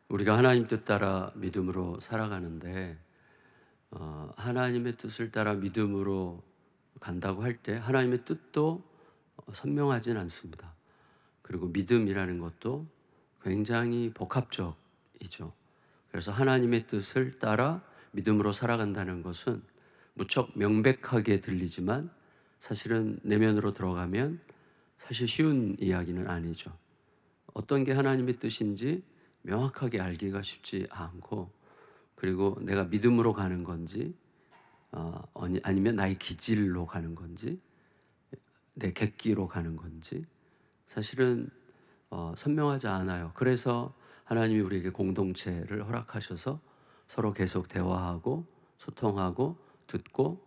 우리가 하나님 뜻 따라 믿음으로 살아가는데 하나님의 뜻을 따라 믿음으로 간다고 할 때 하나님의 뜻도 선명하진 않습니다. 그리고 믿음이라는 것도 굉장히 복합적이죠. 그래서 하나님의 뜻을 따라 믿음으로 살아간다는 것은 무척 명백하게 들리지만 사실은 내면으로 들어가면 사실 쉬운 이야기는 아니죠. 어떤 게 하나님의 뜻인지 명확하게 알기가 쉽지 않고, 그리고 내가 믿음으로 가는 건지 아니면 나의 기질로 가는 건지 내 객기로 가는 건지 사실은 선명하지 않아요. 그래서 하나님이 우리에게 공동체를 허락하셔서 서로 계속 대화하고 소통하고 듣고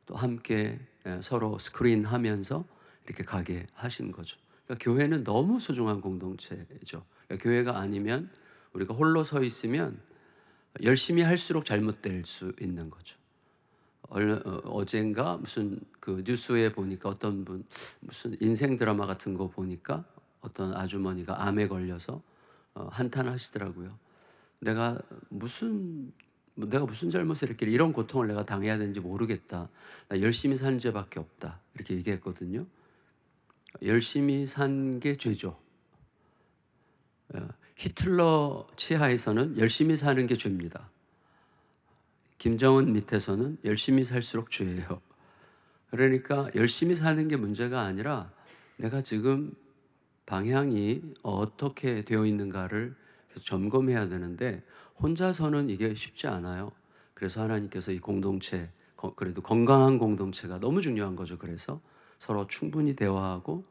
또 함께 서로 스크린하면서 이렇게 가게 하신 거죠. 그러니까 교회는 너무 소중한 공동체죠. 그러니까 교회가 아니면, 우리가 홀로 서 있으면 열심히 할수록 잘못될 수 있는 거죠. 어젠가 무슨 그 뉴스에 보니까 어떤 분 무슨 인생 드라마 같은 거 보니까 어떤 아주머니가 암에 걸려서 한탄하시더라고요. 내가 무슨 내가 무슨 잘못을 했길래 이런 고통을 내가 당해야 되는지 모르겠다. 나 열심히 산 죄밖에 없다. 이렇게 얘기했거든요. 열심히 산 게 죄죠. 히틀러 치하에서는 열심히 사는 게 죄입니다. 김정은 밑에서는 열심히 살수록 죄예요. 그러니까 열심히 사는 게 문제가 아니라 내가 지금 방향이 어떻게 되어 있는가를 계속 점검해야 되는데, 혼자서는 이게 쉽지 않아요. 그래서 하나님께서 이 공동체, 그래도 건강한 공동체가 너무 중요한 거죠. 그래서 서로 충분히 대화하고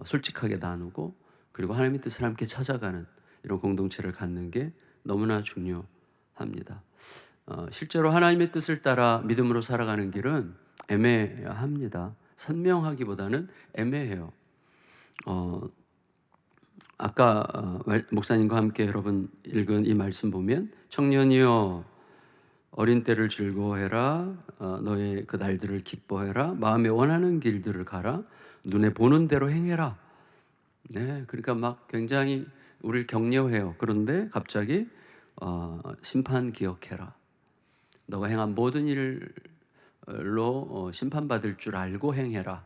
솔직하게 나누고, 그리고 하나님의 뜻을 함께 찾아가는 이런 공동체를 갖는 게 너무나 중요합니다. 실제로 하나님의 뜻을 따라 믿음으로 살아가는 길은 애매합니다. 선명하기보다는 애매해요. 어, 아까 목사님과 함께 여러분 읽은 이 말씀 보면, 청년이여 어린 때를 즐거워해라, 너의 그 날들을 기뻐해라, 마음에 원하는 길들을 가라, 눈에 보는 대로 행해라. 네, 그러니까 막 굉장히 우리를 격려해요. 그런데 갑자기 심판 기억해라. 너가 행한 모든 일로 심판받을 줄 알고 행해라.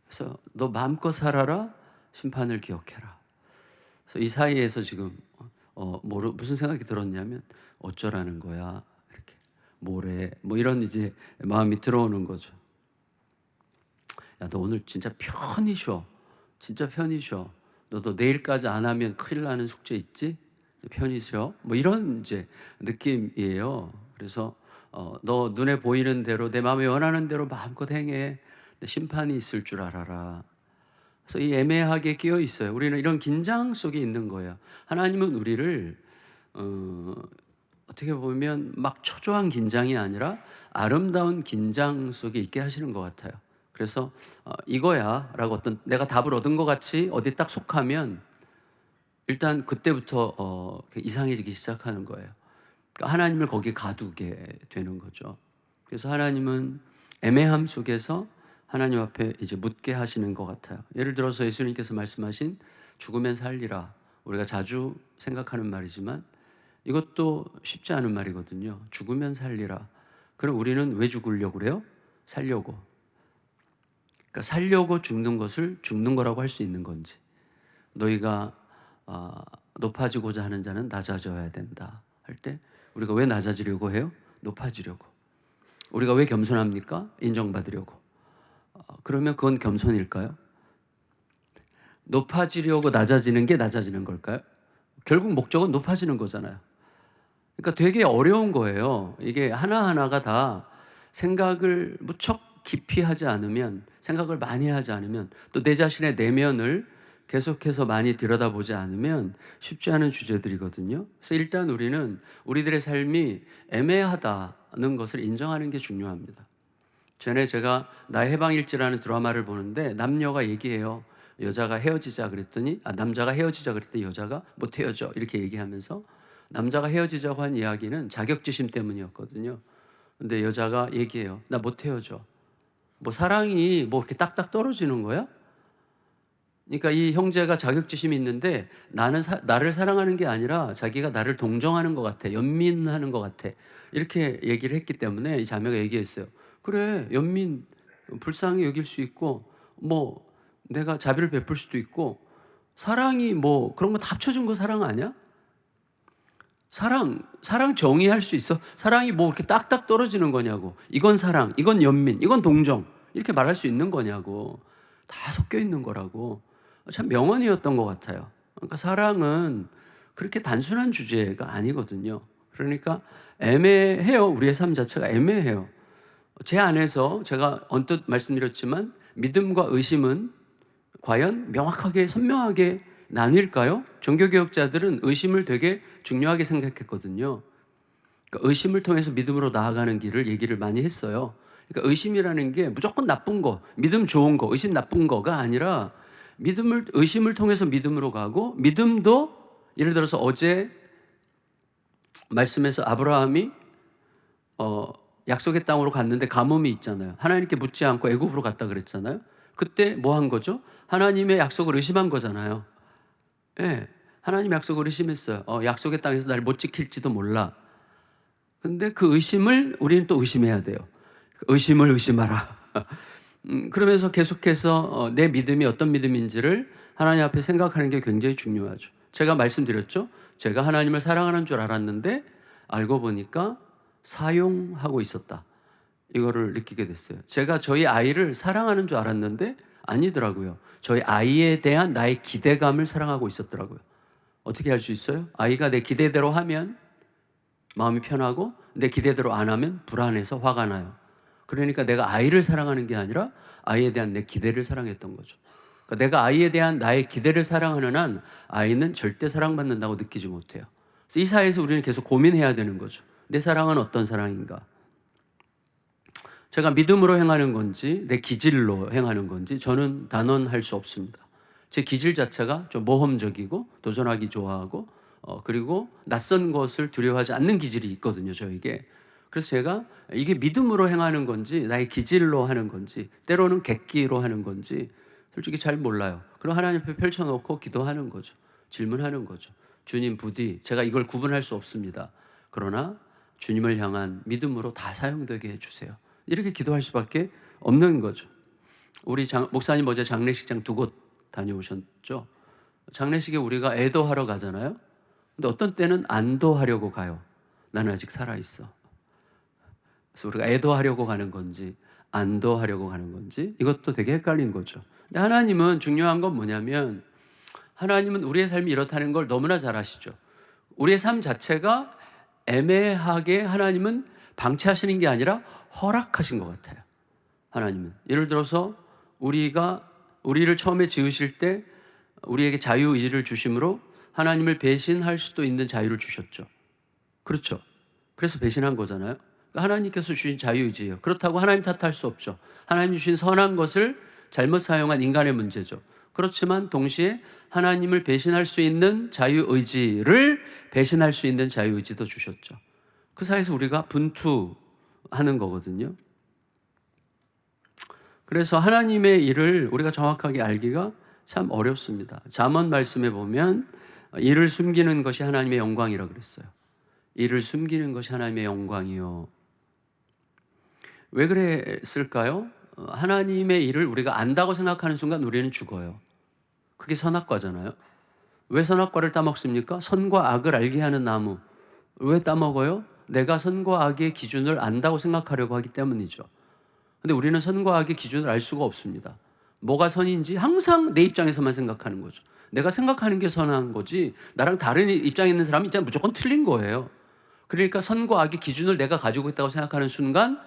그래서 너 마음껏 살아라. 심판을 기억해라. 그래서 이 사이에서 지금 무슨 생각이 들었냐면, 어쩌라는 거야 이렇게, 뭐래, 뭐 이런 이제 마음이 들어오는 거죠. 야, 너 오늘 진짜 편히 쉬어. 진짜 편히 쉬어. 너도 내일까지 안 하면 큰일 나는 숙제 있지? 편히 쉬어. 뭐 이런 이제 느낌이에요. 그래서 너 눈에 보이는 대로 내 마음에 원하는 대로 마음껏 행해. 심판이 있을 줄 알아라. 그래서 이 애매하게 끼어 있어요. 우리는 이런 긴장 속에 있는 거예요. 하나님은 우리를 어, 어떻게 보면 막 초조한 긴장이 아니라 아름다운 긴장 속에 있게 하시는 것 같아요. 그래서 이거야 라고 어떤 내가 답을 얻은 것 같이 어디 딱 속하면 일단 그때부터 이상해지기 시작하는 거예요. 그러니까 하나님을 거기에 가두게 되는 거죠. 그래서 하나님은 애매함 속에서 하나님 앞에 이제 묻게 하시는 것 같아요. 예를 들어서 예수님께서 말씀하신 죽으면 살리라. 우리가 자주 생각하는 말이지만 이것도 쉽지 않은 말이거든요. 죽으면 살리라. 그럼 우리는 왜 죽으려고 그래요? 살려고. 그러니까 살려고 죽는 것을 죽는 거라고 할 수 있는 건지, 너희가 높아지고자 하는 자는 낮아져야 된다 할 때 우리가 왜 낮아지려고 해요? 높아지려고. 우리가 왜 겸손합니까? 인정받으려고. 그러면 그건 겸손일까요? 높아지려고 낮아지는 게 낮아지는 걸까요? 결국 목적은 높아지는 거잖아요. 그러니까 되게 어려운 거예요. 이게 하나하나가 다 생각을 무척 깊이 하지 않으면, 생각을 많이 하지 않으면, 또 내 자신의 내면을 계속해서 많이 들여다보지 않으면 쉽지 않은 주제들이거든요. 그래서 일단 우리는 우리들의 삶이 애매하다는 것을 인정하는 게 중요합니다. 전에 제가 나의 해방일지라는 드라마를 보는데 남녀가 얘기해요. 여자가 헤어지자 그랬더니 남자가 헤어지자 그랬더니 여자가 못 헤어져 이렇게 얘기하면서, 남자가 헤어지자고 한 이야기는 자격지심 때문이었거든요. 근데 여자가 얘기해요. 나 못 헤어져. 뭐 사랑이 뭐 이렇게 딱딱 떨어지는 거야? 그러니까 이 형제가 자격지심이 있는데 나를 사랑하는 게 아니라 자기가 나를 동정하는 것 같아. 연민하는 것 같아. 이렇게 얘기를 했기 때문에 이 자매가 얘기했어요. 그래, 연민, 불쌍히 여길 수 있고, 뭐, 내가 자비를 베풀 수도 있고, 사랑이 뭐, 그런 거 다 합쳐진 거 사랑 아니야? 사랑 정의할 수 있어? 사랑이 뭐 이렇게 딱딱 떨어지는 거냐고. 이건 사랑, 이건 연민, 이건 동정. 이렇게 말할 수 있는 거냐고. 다 섞여 있는 거라고. 참 명언이었던 것 같아요. 그러니까 사랑은 그렇게 단순한 주제가 아니거든요. 그러니까 애매해요. 우리의 삶 자체가 애매해요. 제 안에서 제가 언뜻 말씀드렸지만 믿음과 의심은 과연 명확하게 선명하게 나뉠까요? 종교개혁자들은 의심을 되게 중요하게 생각했거든요. 그러니까 의심을 통해서 믿음으로 나아가는 길을 얘기를 많이 했어요. 그러니까 의심이라는 게 무조건 나쁜 거, 믿음 좋은 거, 의심 나쁜 거가 아니라 의심을 통해서 믿음으로 가고, 믿음도 예를 들어서 어제 말씀에서 아브라함이 약속의 땅으로 갔는데 가뭄이 있잖아요. 하나님께 묻지 않고 애굽으로 갔다 그랬잖아요. 그때 뭐 한 거죠? 하나님의 약속을 의심한 거잖아요. 예. 하나님 약속을 의심했어요. 약속의 땅에서 날 못 지킬지도 몰라. 근데 그 의심을 우리는 또 의심해야 돼요. 의심을 의심하라. 그러면서 계속해서 내 믿음이 어떤 믿음인지를 하나님 앞에 생각하는 게 굉장히 중요하죠. 제가 말씀드렸죠. 제가 하나님을 사랑하는 줄 알았는데 알고 보니까 사용하고 있었다. 이거를 느끼게 됐어요. 제가 저희 아이를 사랑하는 줄 알았는데 아니더라고요. 저희 아이에 대한 나의 기대감을 사랑하고 있었더라고요. 어떻게 할 수 있어요? 아이가 내 기대대로 하면 마음이 편하고 내 기대대로 안 하면 불안해서 화가 나요. 그러니까 내가 아이를 사랑하는 게 아니라 아이에 대한 내 기대를 사랑했던 거죠. 그러니까 내가 아이에 대한 나의 기대를 사랑하는 한 아이는 절대 사랑받는다고 느끼지 못해요. 그래서 이 사회에서 우리는 계속 고민해야 되는 거죠. 내 사랑은 어떤 사랑인가? 제가 믿음으로 행하는 건지 내 기질로 행하는 건지 저는 단언할 수 없습니다. 제 기질 자체가 좀 모험적이고 도전하기 좋아하고 그리고 낯선 것을 두려워하지 않는 기질이 있거든요, 저에게. 그래서 제가 이게 믿음으로 행하는 건지 나의 기질로 하는 건지 때로는 객기로 하는 건지 솔직히 잘 몰라요. 그럼 하나님 앞에 펼쳐놓고 기도하는 거죠. 질문하는 거죠. 주님 부디 제가 이걸 구분할 수 없습니다. 그러나 주님을 향한 믿음으로 다 사용되게 해주세요. 이렇게 기도할 수밖에 없는 거죠. 우리 목사님 어제 장례식장 2곳 다녀오셨죠? 장례식에 우리가 애도하러 가잖아요. 근데 어떤 때는 안도하려고 가요. 나는 아직 살아있어. 그래서 우리가 애도하려고 가는 건지 안도하려고 가는 건지 이것도 되게 헷갈린 거죠. 근데 하나님은 중요한 건 뭐냐면 하나님은 우리의 삶이 이렇다는 걸 너무나 잘 아시죠. 우리의 삶 자체가 애매하게 하나님은 방치하시는 게 아니라 허락하신 것 같아요. 하나님은 예를 들어서 우리를 처음에 지으실 때 우리에게 자유의지를 주심으로 하나님을 배신할 수도 있는 자유를 주셨죠. 그렇죠. 그래서 배신한 거잖아요. 그러니까 하나님께서 주신 자유의지예요. 그렇다고 하나님 탓할 수 없죠. 하나님 주신 선한 것을 잘못 사용한 인간의 문제죠. 그렇지만 동시에 하나님을 배신할 수 있는 자유의지를 배신할 수 있는 자유의지도 주셨죠. 그 사이에서 우리가 분투하는 거거든요. 그래서 하나님의 일을 우리가 정확하게 알기가 참 어렵습니다. 잠언 말씀에 보면 일을 숨기는 것이 하나님의 영광이라고 그랬어요. 일을 숨기는 것이 하나님의 영광이요. 왜 그랬을까요? 하나님의 일을 우리가 안다고 생각하는 순간 우리는 죽어요. 그게 선악과잖아요. 왜 선악과를 따먹습니까? 선과 악을 알게 하는 나무. 왜 따먹어요? 내가 선과 악의 기준을 안다고 생각하려고 하기 때문이죠. 근데 우리는 선과 악의 기준을 알 수가 없습니다. 뭐가 선인지 항상 내 입장에서만 생각하는 거죠. 내가 생각하는 게 선한 거지 나랑 다른 입장에 있는 사람이 진짜 무조건 틀린 거예요. 그러니까 선과 악의 기준을 내가 가지고 있다고 생각하는 순간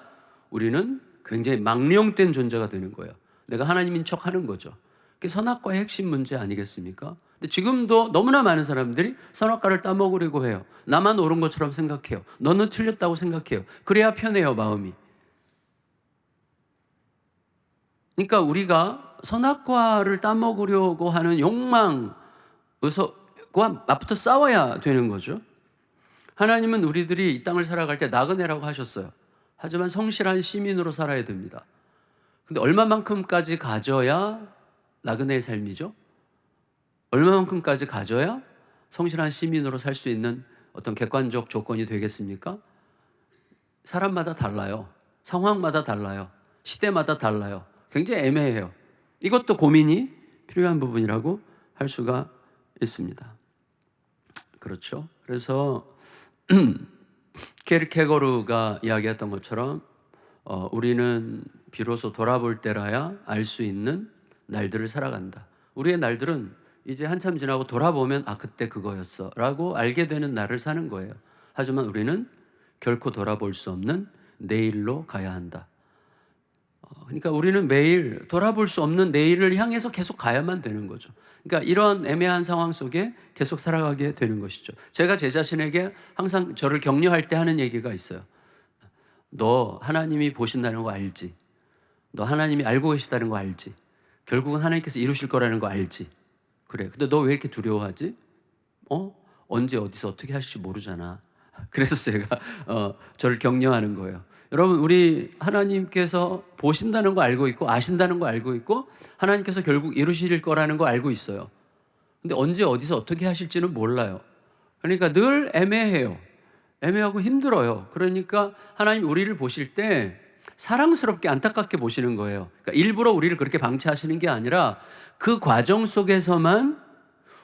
우리는 굉장히 망령된 존재가 되는 거예요. 내가 하나님인 척 하는 거죠. 그게 선악과의 핵심 문제 아니겠습니까? 근데 지금도 너무나 많은 사람들이 선악과를 따먹으려고 해요. 나만 옳은 것처럼 생각해요. 너는 틀렸다고 생각해요. 그래야 편해요, 마음이. 그러니까 우리가 선악과를 따먹으려고 하는 욕망과 맞부터 싸워야 되는 거죠. 하나님은 우리들이 이 땅을 살아갈 때 나그네라고 하셨어요. 하지만 성실한 시민으로 살아야 됩니다. 근데 얼마만큼까지 가져야 나그네의 삶이죠? 얼마만큼까지 가져야 성실한 시민으로 살 수 있는 어떤 객관적 조건이 되겠습니까? 사람마다 달라요. 상황마다 달라요. 시대마다 달라요. 굉장히 애매해요. 이것도 고민이 필요한 부분이라고 할 수가 있습니다. 그렇죠. 그래서 케르케고르가 이야기했던 것처럼 우리는 비로소 돌아볼 때라야 알 수 있는 날들을 살아간다. 우리의 날들은 이제 한참 지나고 돌아보면 아 그때 그거였어 라고 알게 되는 날을 사는 거예요. 하지만 우리는 결코 돌아볼 수 없는 내일로 가야 한다. 그러니까 우리는 매일 돌아볼 수 없는 내일을 향해서 계속 가야만 되는 거죠. 그러니까 이런 애매한 상황 속에 계속 살아가게 되는 것이죠. 제가 제 자신에게 항상 저를 격려할 때 하는 얘기가 있어요. 너 하나님이 보신다는 거 알지? 너 하나님이 알고 계시다는 거 알지? 결국은 하나님께서 이루실 거라는 거 알지? 그래. 근데 너 왜 이렇게 두려워하지? 언제 어디서 어떻게 하실지 모르잖아. 그래서 제가 저를 격려하는 거예요. 여러분 우리 하나님께서 보신다는 거 알고 있고 아신다는 거 알고 있고 하나님께서 결국 이루실 거라는 거 알고 있어요. 근데 언제 어디서 어떻게 하실지는 몰라요. 그러니까 늘 애매해요. 애매하고 힘들어요. 그러니까 하나님 우리를 보실 때 사랑스럽게 안타깝게 보시는 거예요. 그러니까 일부러 우리를 그렇게 방치하시는 게 아니라 그 과정 속에서만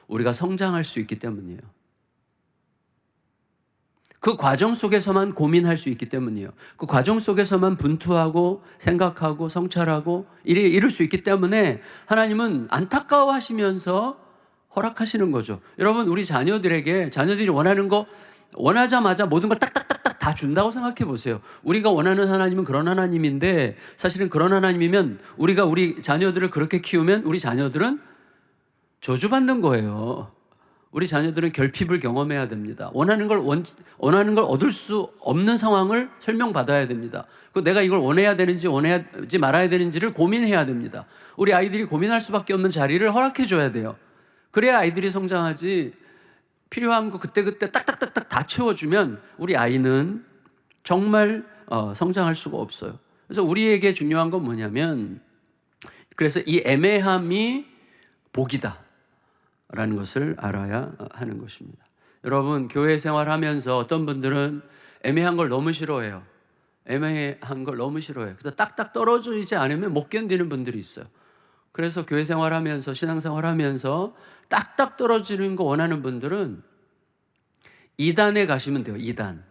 우리가 성장할 수 있기 때문이에요. 그 과정 속에서만 고민할 수 있기 때문이에요. 그 과정 속에서만 분투하고 생각하고 성찰하고 이룰 수 있기 때문에 하나님은 안타까워하시면서 허락하시는 거죠. 여러분 우리 자녀들이 원하는 거 원하자마자 모든 걸 딱딱딱딱 다 준다고 생각해 보세요. 우리가 원하는 하나님은 그런 하나님인데 사실은 그런 하나님이면 우리가 우리 자녀들을 그렇게 키우면 우리 자녀들은 저주받는 거예요. 우리 자녀들은 결핍을 경험해야 됩니다. 원하는 걸 얻을 수 없는 상황을 설명받아야 됩니다. 내가 이걸 원해야 되는지 원하지 말아야 되는지를 고민해야 됩니다. 우리 아이들이 고민할 수밖에 없는 자리를 허락해 줘야 돼요. 그래야 아이들이 성장하지 필요한 거 그때그때 딱딱딱딱 다 채워주면 우리 아이는 정말 성장할 수가 없어요. 그래서 우리에게 중요한 건 뭐냐면 그래서 이 애매함이 복이다 라는 것을 알아야 하는 것입니다. 여러분 교회 생활하면서 어떤 분들은 애매한 걸 너무 싫어해요. 애매한 걸 너무 싫어해요. 그래서 딱딱 떨어지지 않으면 못 견디는 분들이 있어요. 그래서 교회 생활하면서 신앙생활하면서 딱딱 떨어지는 거 원하는 분들은 2단에 가시면 돼요. 2단.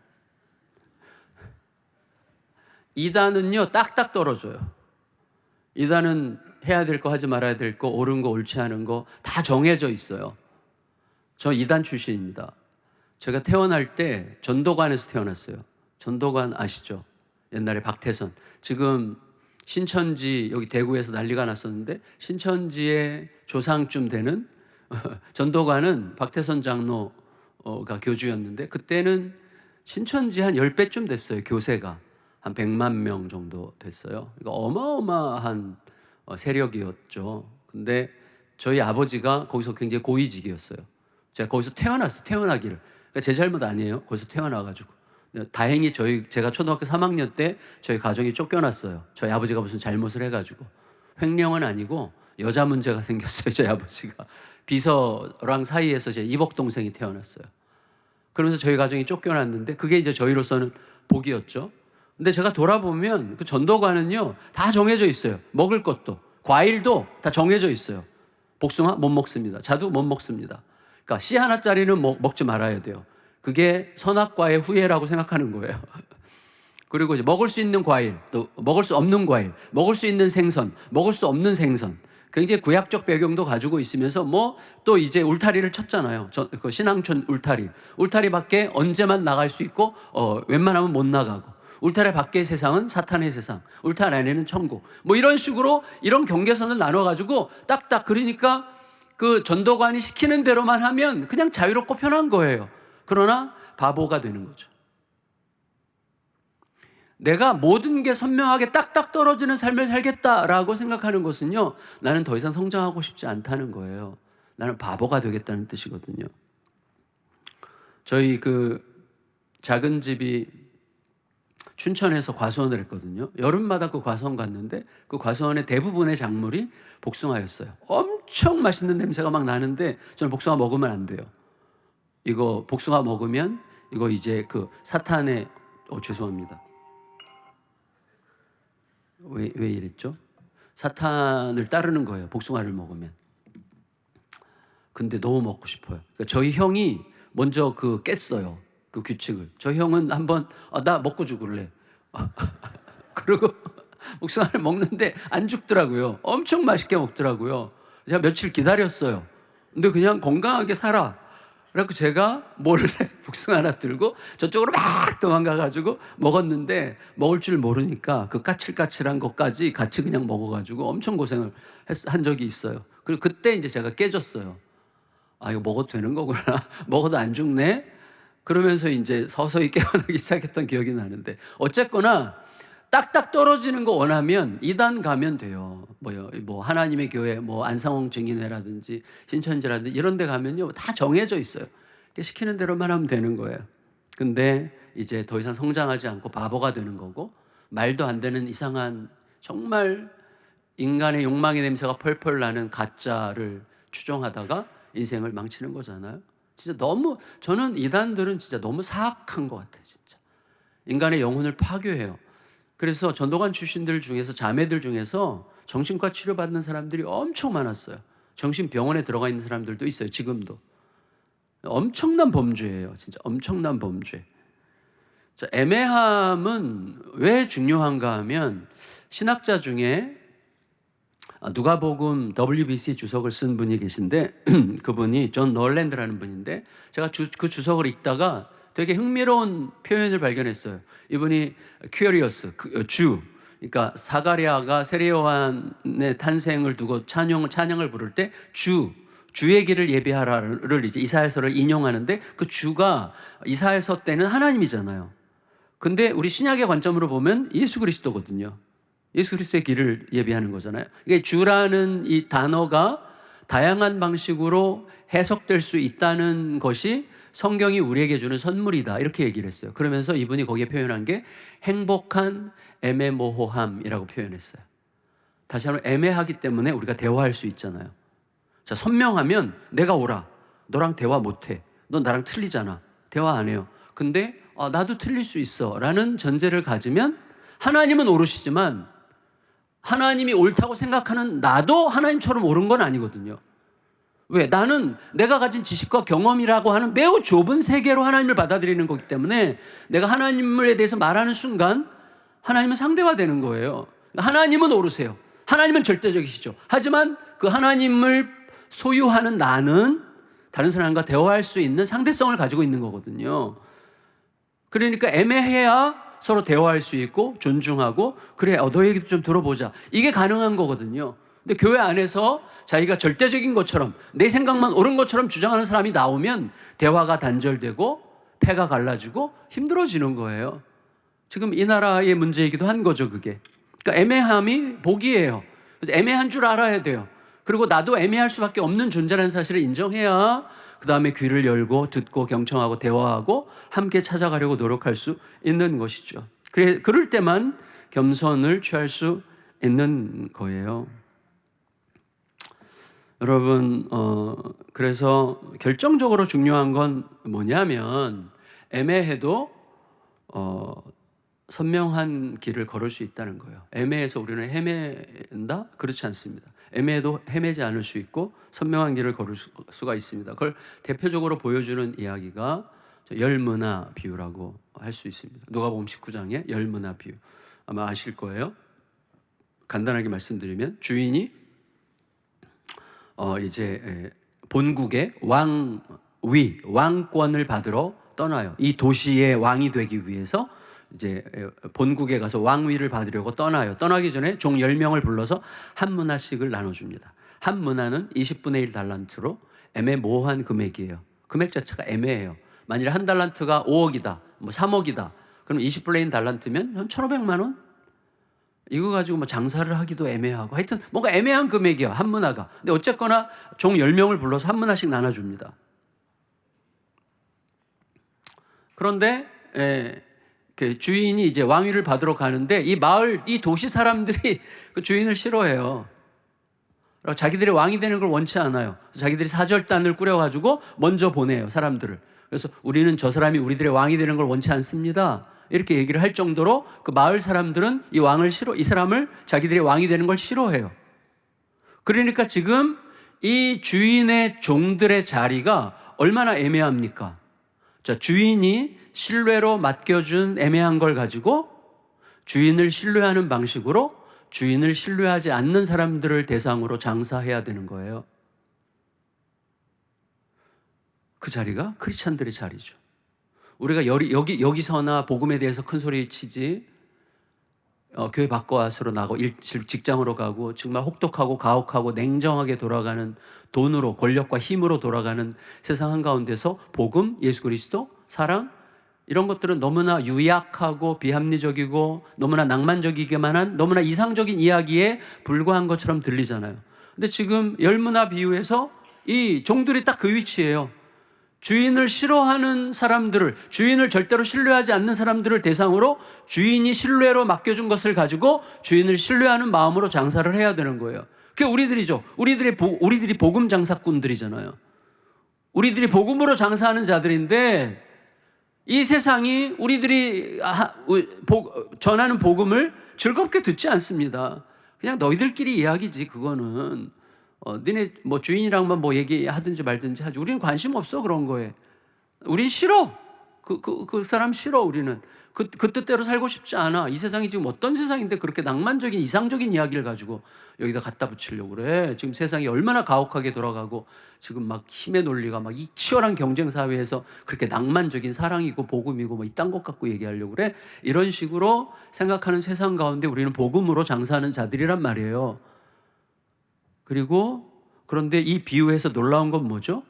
2단은요 딱딱 떨어져요. 2단은 해야 될 거 하지 말아야 될 거 옳은 거 옳지 않은 거 다 정해져 있어요. 저 2단 출신입니다. 제가 태어날 때 전도관에서 태어났어요. 전도관 아시죠? 옛날에 박태선. 지금 신천지 여기 대구에서 난리가 났었는데 신천지의 조상쯤 되는 전도관은 박태선 장로가 교주였는데 그때는 신천지 한 10배쯤 됐어요. 교세가. 한 100만 명 정도 됐어요. 그러니까 어마어마한 세력이었죠. 근데 저희 아버지가 거기서 굉장히 고위직이었어요. 제가 거기서 태어나기를. 그러니까 제 잘못 아니에요. 거기서 태어나가지고. 다행히 제가 초등학교 3학년 때 저희 가정이 쫓겨났어요. 저희 아버지가 무슨 잘못을 해가지고. 횡령은 아니고 여자 문제가 생겼어요. 저희 아버지가. 비서랑 사이에서 제 이복 동생이 태어났어요. 그러면서 저희 가정이 쫓겨났는데 그게 이제 저희로서는 복이었죠. 근데 제가 돌아보면 그 전도관은요 다 정해져 있어요. 먹을 것도 과일도 다 정해져 있어요. 복숭아 못 먹습니다. 자두 못 먹습니다. 그러니까 씨 하나짜리는 먹지 말아야 돼요. 그게 선악과의 후예라고 생각하는 거예요. 그리고 이제 먹을 수 있는 과일, 또 먹을 수 없는 과일, 먹을 수 있는 생선, 먹을 수 없는 생선. 굉장히 구약적 배경도 가지고 있으면서 또 이제 울타리를 쳤잖아요. 그 신앙촌 울타리 밖에 언제만 나갈 수 있고 웬만하면 못 나가고. 울타리 밖의 세상은 사탄의 세상, 울타리 안에는 천국. 이런 식으로 이런 경계선을 나눠가지고 딱딱 그러니까 그 전도관이 시키는 대로만 하면 그냥 자유롭고 편한 거예요. 그러나 바보가 되는 거죠. 내가 모든 게 선명하게 딱딱 떨어지는 삶을 살겠다라고 생각하는 것은요, 나는 더 이상 성장하고 싶지 않다는 거예요. 나는 바보가 되겠다는 뜻이거든요. 저희 그 작은 집이 춘천에서 과수원을 했거든요. 여름마다 그 과수원 갔는데 그 과수원의 대부분의 작물이 복숭아였어요. 엄청 맛있는 냄새가 막 나는데 저는 복숭아 먹으면 안 돼요. 이거 복숭아 먹으면 이거 이제 그 사탄의 죄송합니다. 왜 이랬죠? 사탄을 따르는 거예요. 복숭아를 먹으면. 근데 너무 먹고 싶어요. 그러니까 저희 형이 먼저 깼어요. 그 규칙을. 저 형은 한번 나 먹고 죽을래. 그리고 복숭아를 먹는데 안 죽더라고요. 엄청 맛있게 먹더라고요. 제가 며칠 기다렸어요. 근데 그냥 건강하게 살아. 그래갖고 제가 몰래 복숭아 하나 들고 저쪽으로 막 도망가가지고 먹었는데 먹을 줄 모르니까 그 까칠까칠한 것까지 같이 그냥 먹어가지고 엄청 고생을 한 적이 있어요. 그리고 그때 이제 제가 깨졌어요. 아, 이거 먹어도 되는 거구나. 먹어도 안 죽네. 그러면서 이제 서서히 깨어나기 시작했던 기억이 나는데, 어쨌거나 딱딱 떨어지는 거 원하면 이단 가면 돼요. 뭐 하나님의 교회, 뭐 안상홍 증인회라든지 신천지라든지 이런 데 가면요 다 정해져 있어요. 시키는 대로만 하면 되는 거예요. 근데 이제 더 이상 성장하지 않고 바보가 되는 거고, 말도 안 되는 이상한 정말 인간의 욕망의 냄새가 펄펄 나는 가짜를 추종하다가 인생을 망치는 거잖아요. 진짜 너무, 저는 이단들은 진짜 너무 사악한 것 같아요. 진짜 인간의 영혼을 파괴해요. 그래서 전도관 출신들 중에서, 자매들 중에서 정신과 치료받는 사람들이 엄청 많았어요. 정신병원에 들어가 있는 사람들도 있어요. 지금도. 엄청난 범죄예요. 진짜 엄청난 범죄. 자, 애매함은 왜 중요한가 하면, 신학자 중에 누가복음 WBC 주석을 쓴 분이 계신데 그분이 존 널랜드라는 분인데, 제가 그 주석을 읽다가 되게 흥미로운 표현을 발견했어요. 이분이 큐리어스, 주, 그러니까 사가랴가 세례요한의 탄생을 두고 찬양을 부를 때 주의 길을 예비하라를 이제 이사야서를 인용하는데, 그 주가 이사야서 때는 하나님이잖아요. 근데 우리 신약의 관점으로 보면 예수 그리스도거든요. 예수 그리스도의 길을 예비하는 거잖아요. 이게 주라는 이 단어가 다양한 방식으로 해석될 수 있다는 것이 성경이 우리에게 주는 선물이다, 이렇게 얘기를 했어요. 그러면서 이분이 거기에 표현한 게 행복한 애매모호함이라고 표현했어요. 다시 한번, 애매하기 때문에 우리가 대화할 수 있잖아요. 자, 선명하면 내가 오라, 너랑 대화 못해, 너 나랑 틀리잖아, 대화 안 해요. 근데 나도 틀릴 수 있어 라는 전제를 가지면, 하나님은 오르시지만 하나님이 옳다고 생각하는 나도 하나님처럼 옳은 건 아니거든요. 왜? 나는 내가 가진 지식과 경험이라고 하는 매우 좁은 세계로 하나님을 받아들이는 거기 때문에, 내가 하나님에 대해서 말하는 순간 하나님은 상대화되는 거예요. 하나님은 오르세요. 하나님은 절대적이시죠. 하지만 그 하나님을 소유하는 나는 다른 사람과 대화할 수 있는 상대성을 가지고 있는 거거든요. 그러니까 애매해야 서로 대화할 수 있고 존중하고, 그래 너 얘기도 좀 들어보자, 이게 가능한 거거든요. 근데 교회 안에서 자기가 절대적인 것처럼, 내 생각만 옳은 것처럼 주장하는 사람이 나오면 대화가 단절되고 패가 갈라지고 힘들어지는 거예요. 지금 이 나라의 문제이기도 한 거죠, 그게. 그러니까 애매함이 복이에요. 그래서 애매한 줄 알아야 돼요. 그리고 나도 애매할 수밖에 없는 존재라는 사실을 인정해야 그 다음에 귀를 열고 듣고 경청하고 대화하고 함께 찾아가려고 노력할 수 있는 것이죠. 그럴 때만 겸손을 취할 수 있는 거예요. 여러분, 그래서 결정적으로 중요한 건 뭐냐면, 애매해도 선명한 길을 걸을 수 있다는 거예요. 애매해서 우리는 헤맨다? 그렇지 않습니다. 애매해도 헤매지 않을 수 있고 선명한 길을 걸을 수가 있습니다. 그걸 대표적으로 보여주는 이야기가 열문화 비유라고 할 수 있습니다. 누가복음 19장의 열문화 비유, 아마 아실 거예요. 간단하게 말씀드리면, 주인이 이제 본국의 왕권을 받으러 떠나요. 이 도시의 왕이 되기 위해서 이제 본국에 가서 왕위를 받으려고 떠나요. 떠나기 전에 종 10명을 불러서 한 문화씩을 나눠줍니다. 한 문화는 20분의 1 달란트로 애매모호한 금액이에요. 금액 자체가 애매해요. 만일 한 달란트가 5억이다, 뭐 3억이다, 그럼 20분의 1 달란트면 한 1,500만 원? 이거 가지고 뭐 장사를 하기도 애매하고, 하여튼 뭔가 애매한 금액이야, 한 문화가. 근데 어쨌거나 종 10명을 불러서 한 문화씩 나눠줍니다. 그런데 그 주인이 이제 왕위를 받으러 가는데 이 마을, 이 도시 사람들이 그 주인을 싫어해요. 자기들이 왕이 되는 걸 원치 않아요. 자기들이 사절단을 꾸려가지고 먼저 보내요, 사람들을. 그래서 우리는 저 사람이 우리들의 왕이 되는 걸 원치 않습니다, 이렇게 얘기를 할 정도로 그 마을 사람들은 이 사람을 자기들의 왕이 되는 걸 싫어해요. 그러니까 지금 이 주인의 종들의 자리가 얼마나 애매합니까? 자, 주인이 신뢰로 맡겨준 애매한 걸 가지고 주인을 신뢰하는 방식으로 주인을 신뢰하지 않는 사람들을 대상으로 장사해야 되는 거예요. 그 자리가 크리스찬들의 자리죠. 우리가 여기서나 복음에 대해서 큰 소리 치지, 교회 밖으로 나가고 직장으로 가고 정말 혹독하고 가혹하고 냉정하게 돌아가는, 돈으로, 권력과 힘으로 돌아가는 세상 한가운데서 복음, 예수 그리스도, 사랑, 이런 것들은 너무나 유약하고 비합리적이고 너무나 낭만적이기만 한, 너무나 이상적인 이야기에 불과한 것처럼 들리잖아요. 근데 지금 열무나 비유에서 이 종들이 딱 그 위치예요. 주인을 싫어하는 사람들을, 주인을 절대로 신뢰하지 않는 사람들을 대상으로 주인이 신뢰로 맡겨준 것을 가지고 주인을 신뢰하는 마음으로 장사를 해야 되는 거예요. 그게 우리들이죠. 우리들이 복음 장사꾼들이잖아요. 우리들이 복음으로 장사하는 자들인데, 이 세상이 우리들이 전하는 복음을 즐겁게 듣지 않습니다. 그냥 너희들끼리 이야기지, 그거는. 니네 뭐 주인이랑만 뭐 얘기하든지 말든지 하지. 우리는 관심 없어, 그런 거에. 우린 싫어. 그 사람 싫어, 우리는. 그 뜻대로 살고 싶지 않아. 이 세상이 지금 어떤 세상인데 그렇게 낭만적인, 이상적인 이야기를 가지고 여기다 갖다 붙이려고 그래. 지금 세상이 얼마나 가혹하게 돌아가고, 지금 막 힘의 논리가 막 이 치열한 경쟁 사회에서 그렇게 낭만적인 사랑이고 복음이고 뭐 이딴 것 갖고 얘기하려고 그래. 이런 식으로 생각하는 세상 가운데 우리는 복음으로 장사하는 자들이란 말이에요. 그런데 이 비유에서 놀라운 건 뭐죠?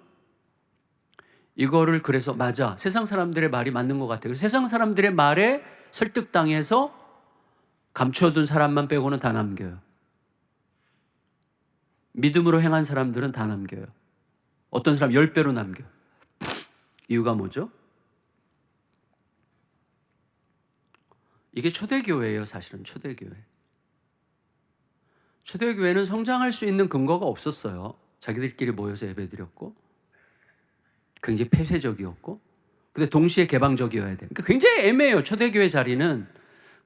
이거를 그래서 맞아, 세상 사람들의 말이 맞는 것 같아요. 세상 사람들의 말에 설득당해서 감춰둔 사람만 빼고는 다 남겨요. 믿음으로 행한 사람들은 다 남겨요. 어떤 사람 10배로 남겨요. 이유가 뭐죠? 이게 초대교회예요, 사실은. 초대교회는 성장할 수 있는 근거가 없었어요. 자기들끼리 모여서 예배드렸고 굉장히 폐쇄적이었고, 근데 동시에 개방적이어야 돼요. 그러니까 굉장히 애매해요, 초대교회 자리는.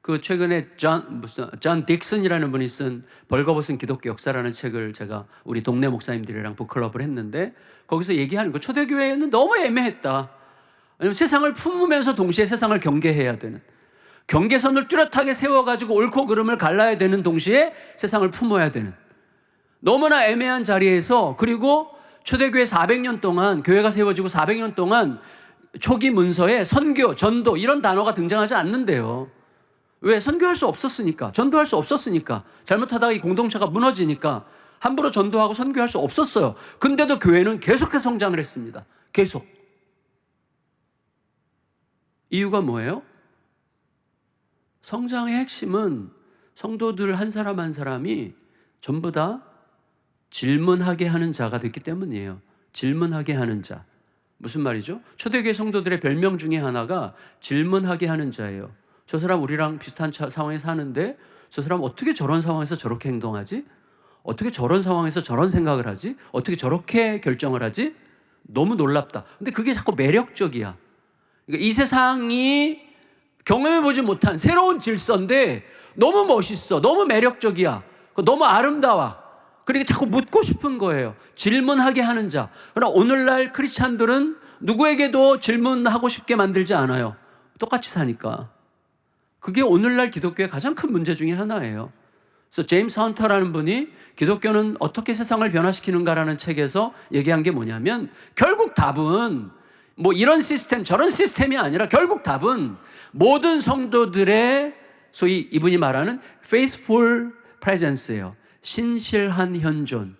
그 최근에 존 딕슨이라는 분이 쓴 벌거벗은 기독교 역사라는 책을 제가 우리 동네 목사님들이랑 북클럽을 했는데, 거기서 얘기하는 거, 초대교회는 너무 애매했다. 왜냐면 세상을 품으면서 동시에 세상을 경계해야 되는, 경계선을 뚜렷하게 세워가지고 옳고 그름을 갈라야 되는 동시에 세상을 품어야 되는, 너무나 애매한 자리에서, 그리고 초대교회 400년 동안, 교회가 세워지고 400년 동안 초기 문서에 선교, 전도 이런 단어가 등장하지 않는데요. 왜? 선교할 수 없었으니까, 전도할 수 없었으니까, 잘못하다가 이 공동체가 무너지니까 함부로 전도하고 선교할 수 없었어요. 근데도 교회는 계속해서 성장을 했습니다. 계속. 이유가 뭐예요? 성장의 핵심은 성도들 한 사람 한 사람이 전부 다 질문하게 하는 자가 됐기 때문이에요. 질문하게 하는 자. 무슨 말이죠? 초대교회 성도들의 별명 중에 하나가 질문하게 하는 자예요. 저 사람 우리랑 비슷한 상황에 사는데 저 사람 어떻게 저런 상황에서 저렇게 행동하지? 어떻게 저런 상황에서 저런 생각을 하지? 어떻게 저렇게 결정을 하지? 너무 놀랍다. 근데 그게 자꾸 매력적이야. 그러니까 이 세상이 경험해보지 못한 새로운 질서인데 너무 멋있어, 너무 매력적이야, 너무 아름다워. 그러니까 자꾸 묻고 싶은 거예요. 질문하게 하는 자. 그러나 오늘날 크리스찬들은 누구에게도 질문하고 싶게 만들지 않아요. 똑같이 사니까. 그게 오늘날 기독교의 가장 큰 문제 중에 하나예요. 그래서 제임스 헌터라는 분이 기독교는 어떻게 세상을 변화시키는가라는 책에서 얘기한 게 뭐냐면, 결국 답은 뭐 이런 시스템 저런 시스템이 아니라, 결국 답은 모든 성도들의 소위 이분이 말하는 faithful presence예요. 신실한 현존.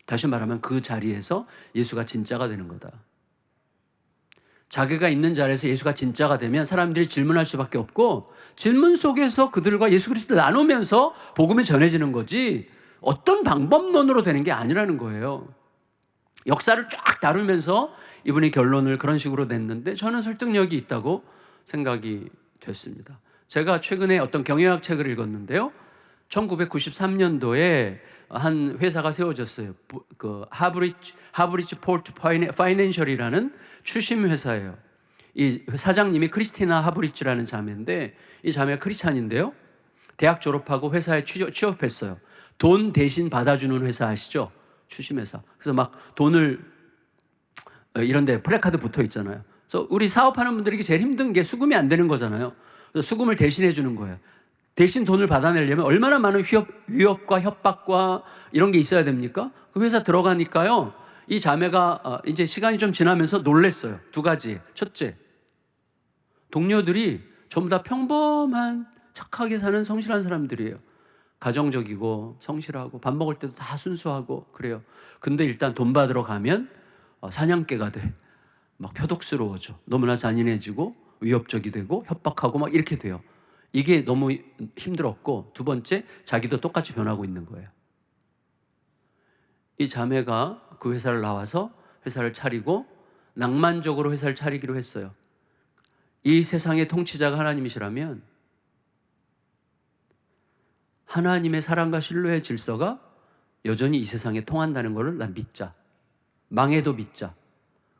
다시 말하면 그 자리에서 예수가 진짜가 되는 거다. 자기가 있는 자리에서 예수가 진짜가 되면 사람들이 질문할 수밖에 없고, 질문 속에서 그들과 예수 그리스도를 나누면서 복음이 전해지는 거지, 어떤 방법론으로 되는 게 아니라는 거예요. 역사를 쫙 다루면서 이분이 결론을 그런 식으로 냈는데 저는 설득력이 있다고 생각이 됐습니다. 제가 최근에 어떤 경영학 책을 읽었는데요. 1993년도에 한 회사가 세워졌어요. 그 하브리지 포트 파이낸셜이라는 추심 회사예요. 이 사장님이 크리스티나 하브리지라는 자매인데, 이 자매가 크리스찬인데요. 대학 졸업하고 회사에 취업했어요. 돈 대신 받아주는 회사 아시죠? 추심회사. 그래서 막 돈을 이런 데 플래카드 붙어 있잖아요. 그래서 우리 사업하는 분들에게 제일 힘든 게 수금이 안 되는 거잖아요. 그래서 수금을 대신해 주는 거예요. 대신 돈을 받아내려면 얼마나 많은 위협과 협박과 이런 게 있어야 됩니까? 그 회사 들어가니까요, 이 자매가 이제 시간이 좀 지나면서 놀랬어요. 두 가지. 첫째, 동료들이 전부 다 평범한 착하게 사는 성실한 사람들이에요. 가정적이고 성실하고 밥 먹을 때도 다 순수하고 그래요. 근데 일단 돈 받으러 가면 사냥개가 돼. 막 표독스러워져. 너무나 잔인해지고 위협적이 되고 협박하고 막 이렇게 돼요. 이게 너무 힘들었고, 두 번째, 자기도 똑같이 변하고 있는 거예요. 이 자매가 그 회사를 나와서 회사를 차리고 낭만적으로 회사를 차리기로 했어요. 이 세상의 통치자가 하나님이시라면 하나님의 사랑과 신뢰의 질서가 여전히 이 세상에 통한다는 것을 난 믿자. 망해도 믿자.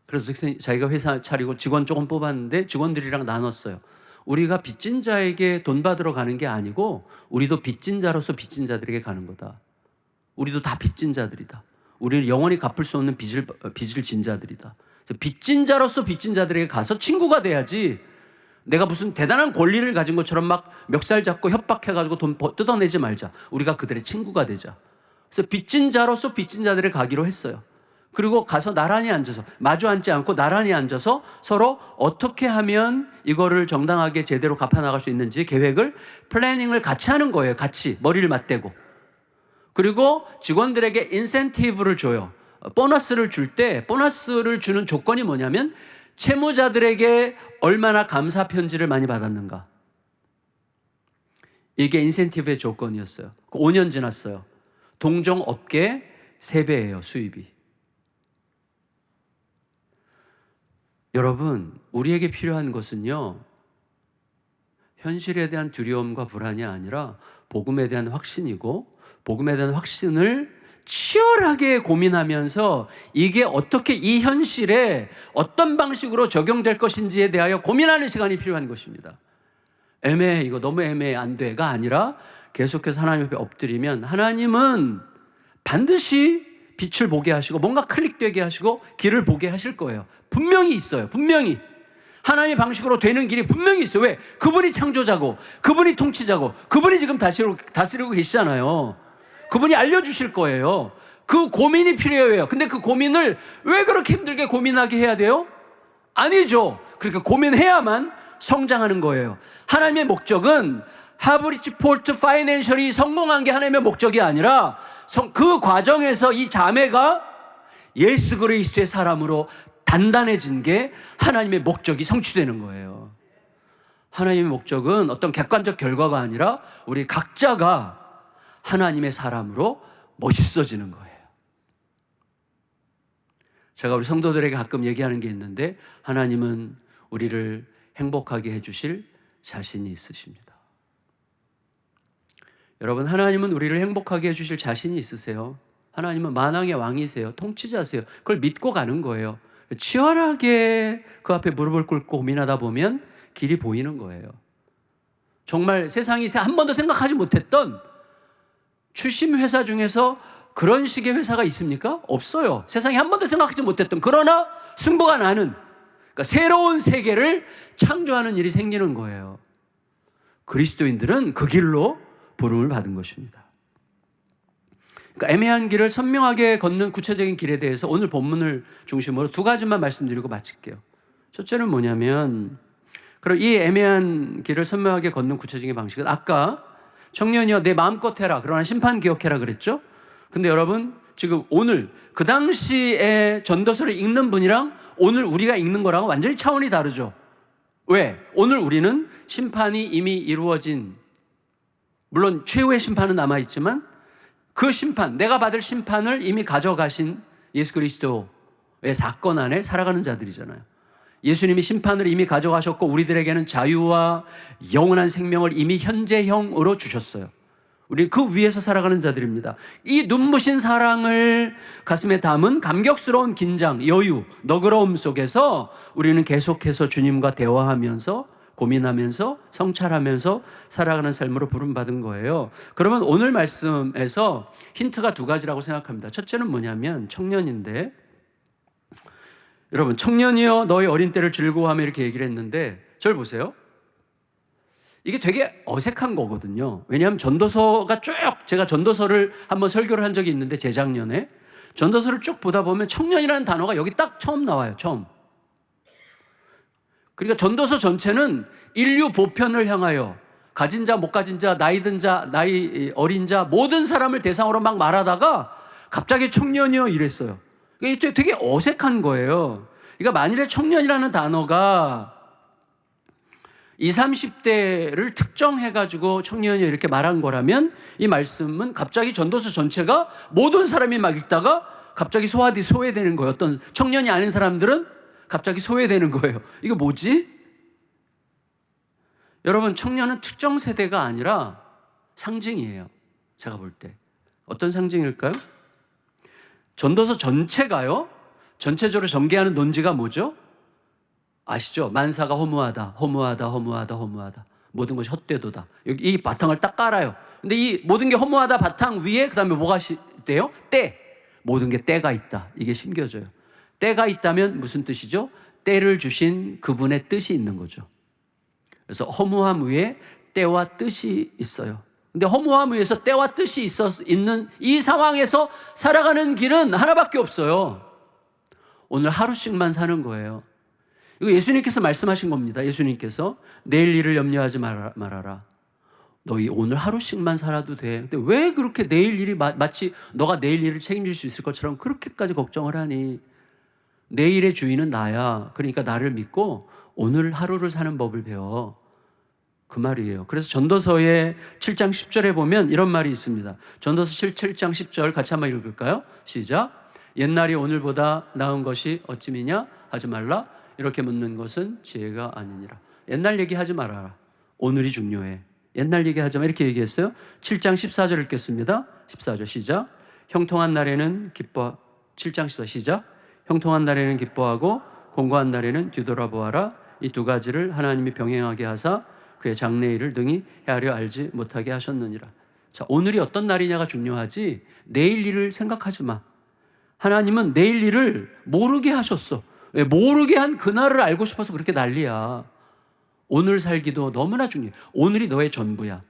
그래서 자기가 회사 차리고 직원 조금 뽑았는데 직원들이랑 나눴어요. 우리가 빚진 자에게 돈 받으러 가는 게 아니고 우리도 빚진 자로서 빚진 자들에게 가는 거다. 우리도 다 빚진 자들이다. 우리는 영원히 갚을 수 없는 빚을 진 자들이다. 그래서 빚진 자로서 빚진 자들에게 가서 친구가 돼야지, 내가 무슨 대단한 권리를 가진 것처럼 막 멱살 잡고 협박해가지고 돈 뜯어내지 말자. 우리가 그들의 친구가 되자. 그래서 빚진 자로서 빚진 자들에 가기로 했어요. 그리고 가서 나란히 앉아서, 마주 앉지 않고 나란히 앉아서 서로 어떻게 하면 이거를 정당하게 제대로 갚아나갈 수 있는지 계획을, 플래닝을 같이 하는 거예요. 같이 머리를 맞대고. 그리고 직원들에게 인센티브를 줘요. 보너스를 줄 때, 보너스를 주는 조건이 뭐냐면 채무자들에게 얼마나 감사 편지를 많이 받았는가. 이게 인센티브의 조건이었어요. 5년 지났어요. 동종업계 3배예요, 수입이. 여러분, 우리에게 필요한 것은요, 현실에 대한 두려움과 불안이 아니라 복음에 대한 확신이고, 복음에 대한 확신을 치열하게 고민하면서 이게 어떻게 이 현실에 어떤 방식으로 적용될 것인지에 대하여 고민하는 시간이 필요한 것입니다. 애매해, 이거 너무 애매해, 안 돼가 아니라 계속해서 하나님 앞에 엎드리면 하나님은 반드시 빛을 보게 하시고 뭔가 클릭되게 하시고 길을 보게 하실 거예요. 분명히 있어요. 분명히 하나님의 방식으로 되는 길이 분명히 있어요. 왜? 그분이 창조자고 그분이 통치자고 그분이 지금 다스리고 계시잖아요. 그분이 알려주실 거예요. 그 고민이 필요해요. 근데 그 고민을 왜 그렇게 힘들게 고민하게 해야 돼요? 아니죠. 그러니까 고민해야만 성장하는 거예요. 하나님의 목적은 하브리지 포트 파이낸셜이 성공한 게 하나님의 목적이 아니라 그 과정에서 이 자매가 예수 그리스도의 사람으로 단단해진 게 하나님의 목적이 성취되는 거예요. 하나님의 목적은 어떤 객관적 결과가 아니라 우리 각자가 하나님의 사람으로 멋있어지는 거예요. 제가 우리 성도들에게 가끔 얘기하는 게 있는데, 하나님은 우리를 행복하게 해주실 자신이 있으십니다. 여러분, 하나님은 우리를 행복하게 해주실 자신이 있으세요. 하나님은 만왕의 왕이세요. 통치자세요. 그걸 믿고 가는 거예요. 치열하게 그 앞에 무릎을 꿇고 고민하다 보면 길이 보이는 거예요. 정말 세상이 한 번도 생각하지 못했던 출신 회사 중에서 그런 식의 회사가 있습니까? 없어요. 세상에 한 번도 생각하지 못했던, 그러나 승부가 나는, 그러니까 새로운 세계를 창조하는 일이 생기는 거예요. 그리스도인들은 그 길로 부름을 받은 것입니다. 그러니까 애매한 길을 선명하게 걷는 구체적인 길에 대해서 오늘 본문을 중심으로 2가지만 말씀드리고 마칠게요. 첫째는 뭐냐면, 그럼 이 애매한 길을 선명하게 걷는 구체적인 방식은, 아까 청년이여 내 마음껏 해라, 그러나 심판 기억해라 그랬죠? 근데 여러분, 지금 오늘 그 당시에 전도서를 읽는 분이랑 오늘 우리가 읽는 거랑은 완전히 차원이 다르죠. 왜? 오늘 우리는 심판이 이미 이루어진, 물론 최후의 심판은 남아있지만 그 심판, 내가 받을 심판을 이미 가져가신 예수 그리스도의 사건 안에 살아가는 자들이잖아요. 예수님이 심판을 이미 가져가셨고 우리들에게는 자유와 영원한 생명을 이미 현재형으로 주셨어요. 우리 그 위에서 살아가는 자들입니다. 이 눈부신 사랑을 가슴에 담은 감격스러운 긴장, 여유, 너그러움 속에서 우리는 계속해서 주님과 대화하면서 고민하면서 성찰하면서 살아가는 삶으로 부름받은 거예요. 그러면 오늘 말씀에서 힌트가 두 가지라고 생각합니다. 첫째는 뭐냐면 청년인데, 여러분 청년이여 너희 어린 때를 즐거워하며 이렇게 얘기를 했는데 저를 보세요. 이게 되게 어색한 거거든요. 왜냐하면 전도서가 쭉, 제가 전도서를 한번 설교를 한 적이 있는데 재작년에 전도서를 쭉 보다 보면 청년이라는 단어가 여기 딱 처음 나와요. 처음. 그러니까 전도서 전체는 인류 보편을 향하여 가진 자, 못 가진 자, 나이 든 자, 나이 어린 자 모든 사람을 대상으로 막 말하다가 갑자기 청년이여 이랬어요. 이게 되게 어색한 거예요. 그러니까 만일에 청년이라는 단어가 20, 30대를 특정해가지고 청년이여 이렇게 말한 거라면 이 말씀은 갑자기 전도서 전체가 모든 사람이 막 읽다가 갑자기 소외되는 거예요. 어떤 청년이 아닌 사람들은 갑자기 소외되는 거예요. 이거 뭐지? 여러분 청년은 특정 세대가 아니라 상징이에요. 제가 볼 때. 어떤 상징일까요? 전도서 전체가요. 전체적으로 전개하는 논지가 뭐죠? 아시죠? 만사가 허무하다, 허무하다, 허무하다, 허무하다. 모든 것이 헛되도다. 여기 이 바탕을 딱 깔아요. 근데 이 모든 게 허무하다 바탕 위에 그다음에 뭐가 돼요? 때. 모든 게 때가 있다. 이게 심겨져요. 때가 있다면 무슨 뜻이죠? 때를 주신 그분의 뜻이 있는 거죠. 그래서 허무함 위에 때와 뜻이 있어요. 근데 허무함 위에서 때와 뜻이 있는 이 상황에서 살아가는 길은 하나밖에 없어요. 오늘 하루씩만 사는 거예요. 이거 예수님께서 말씀하신 겁니다. 예수님께서 내일 일을 염려하지 말아라. 너희 오늘 하루씩만 살아도 돼. 근데 왜 그렇게 내일 일이 마치 너가 내일 일을 책임질 수 있을 것처럼 그렇게까지 걱정을 하니? 내일의 주인은 나야. 그러니까 나를 믿고 오늘 하루를 사는 법을 배워. 그 말이에요. 그래서 전도서의 7장 10절에 보면 이런 말이 있습니다. 전도서 7장 10절 같이 한번 읽을까요? 시작. 옛날이 오늘보다 나은 것이 어찌미냐? 하지 말라. 이렇게 묻는 것은 지혜가 아니니라. 옛날 얘기하지 말아라. 오늘이 중요해. 옛날 얘기하지 마. 이렇게 얘기했어요. 7장 14절 읽겠습니다. 14절 시작. 형통한 날에는 7장 14절 시작. 형통한 날에는 기뻐하고 공고한 날에는 뒤돌아보아라. 이 두 가지를 하나님이 병행하게 하사 그의 장래일을 등이 헤아려 알지 못하게 하셨느니라. 자, 오늘이 어떤 날이냐가 중요하지 내일 일을 생각하지 마. 하나님은 내일 일을 모르게 하셨어. 왜? 모르게 한 그날을 알고 싶어서 그렇게 난리야. 오늘 살기도 너무나 중요해. 오늘이 너의 전부야.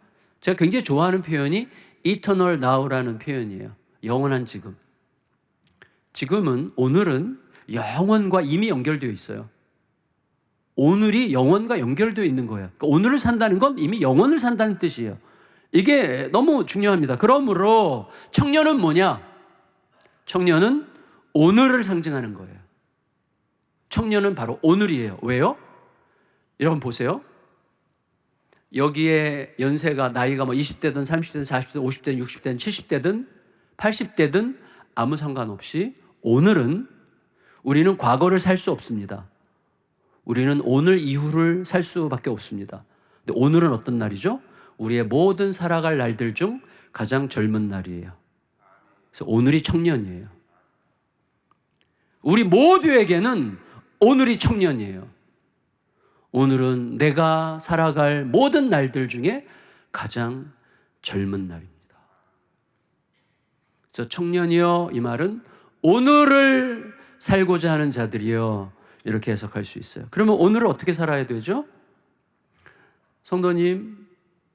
제가 굉장히 좋아하는 표현이 eternal now라는 표현이에요. 영원한 지금. 지금은 오늘은 영원과 이미 연결되어 있어요. 오늘이 영원과 연결되어 있는 거예요. 그러니까 오늘을 산다는 건 이미 영원을 산다는 뜻이에요. 이게 너무 중요합니다. 그러므로 청년은 뭐냐? 청년은 오늘을 상징하는 거예요. 청년은 바로 오늘이에요. 왜요? 여러분 보세요. 여기에 연세가 나이가 뭐 20대든 30대든 40대든 50대든 60대든 70대든 80대든 아무 상관없이 오늘은 우리는 과거를 살 수 없습니다. 우리는 오늘 이후를 살 수밖에 없습니다. 근데 오늘은 어떤 날이죠? 우리의 모든 살아갈 날들 중 가장 젊은 날이에요. 그래서 오늘이 청년이에요. 우리 모두에게는 오늘이 청년이에요. 오늘은 내가 살아갈 모든 날들 중에 가장 젊은 날입니다. 그래서 청년이여 이 말은 오늘을 살고자 하는 자들이여 이렇게 해석할 수 있어요. 그러면 오늘을 어떻게 살아야 되죠? 성도님,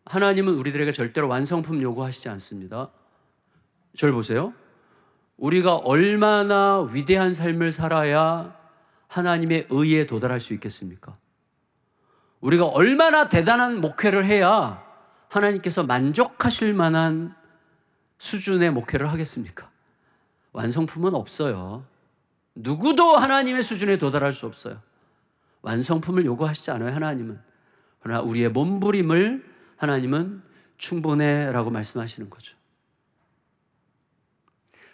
하나님은 우리들에게 절대로 완성품 요구하시지 않습니다. 저를 보세요. 우리가 얼마나 위대한 삶을 살아야 하나님의 의에 도달할 수 있겠습니까? 우리가 얼마나 대단한 목회를 해야 하나님께서 만족하실 만한 수준의 목회를 하겠습니까? 완성품은 없어요. 누구도 하나님의 수준에 도달할 수 없어요. 완성품을 요구하시지 않아요, 하나님은. 그러나 우리의 몸부림을 하나님은 충분해라고 말씀하시는 거죠.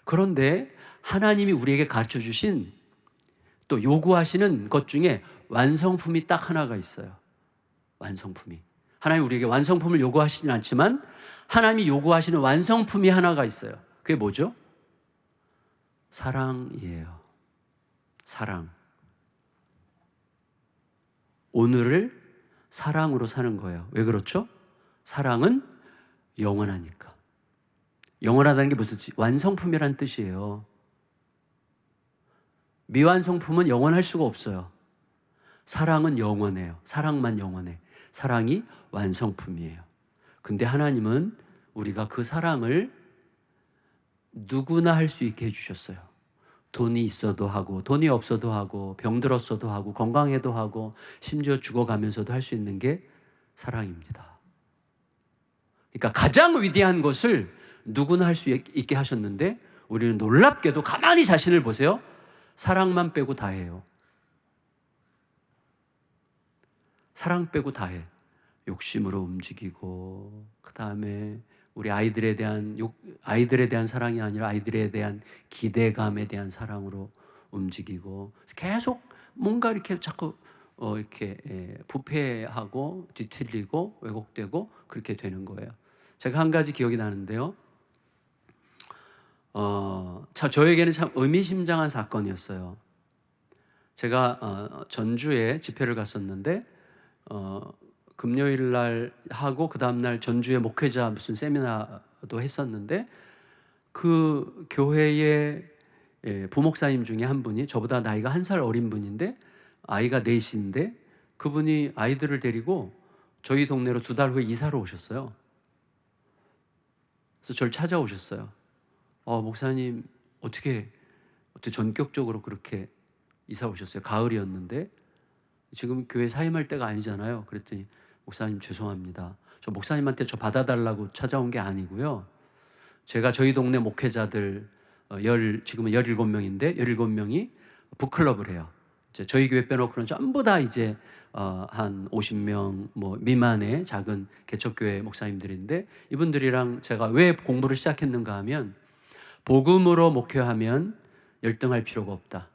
그런데 하나님이 우리에게 가르쳐 주신 또 요구하시는 것 중에 완성품이 딱 하나가 있어요. 완성품이. 하나님 우리에게 완성품을 요구하시진 않지만 하나님이 요구하시는 완성품이 하나가 있어요. 그게 뭐죠? 사랑이에요. 사랑. 오늘을 사랑으로 사는 거예요. 왜 그렇죠? 사랑은 영원하니까. 영원하다는 게 무슨 뜻이에요? 완성품이란 뜻이에요. 미완성품은 영원할 수가 없어요. 사랑은 영원해요. 사랑만 영원해. 사랑이 완성품이에요. 근데 하나님은 우리가 그 사랑을 누구나 할 수 있게 해주셨어요. 돈이 있어도 하고 돈이 없어도 하고 병들었어도 하고 건강해도 하고 심지어 죽어가면서도 할 수 있는 게 사랑입니다. 그러니까 가장 위대한 것을 누구나 할 수 있게 하셨는데 우리는 놀랍게도 가만히 자신을 보세요. 사랑만 빼고 다 해요. 사랑 빼고 다 해. 욕심으로 움직이고 그다음에 우리 아이들에 대한 사랑이 아니라 아이들에 대한 기대감에 대한 사랑으로 움직이고 계속 뭔가 이렇게 자꾸 이렇게 부패하고 뒤틀리고 왜곡되고 그렇게 되는 거예요. 제가 한 가지 기억이 나는데요. 저에게는 참 의미심장한 사건이었어요. 제가 전주에 집회를 갔었는데 금요일 날 하고 그 다음 날 전주에 목회자 무슨 세미나도 했었는데 그 교회의 부목사님 중에 한 분이 저보다 나이가 1살 어린 분인데 아이가 넷인데 그분이 아이들을 데리고 저희 동네로 2달 후에 이사를 오셨어요. 그래서 저를 찾아오셨어요. 목사님 어떻게 전격적으로 그렇게 이사 오셨어요? 가을이었는데 지금 교회 사임할 때가 아니잖아요. 그랬더니 목사님 죄송합니다. 저 목사님한테 저 받아달라고 찾아온 게 아니고요. 제가 저희 동네 목회자들 지금은 17명인데 17명이 북클럽을 해요. 이제 저희 교회 빼놓고는 전부 다 이제 한 50명 뭐 미만의 작은 개척교회 목사님들인데 이분들이랑 제가 왜 공부를 시작했는가 하면 복음으로 목회하면 열등할 필요가 없다.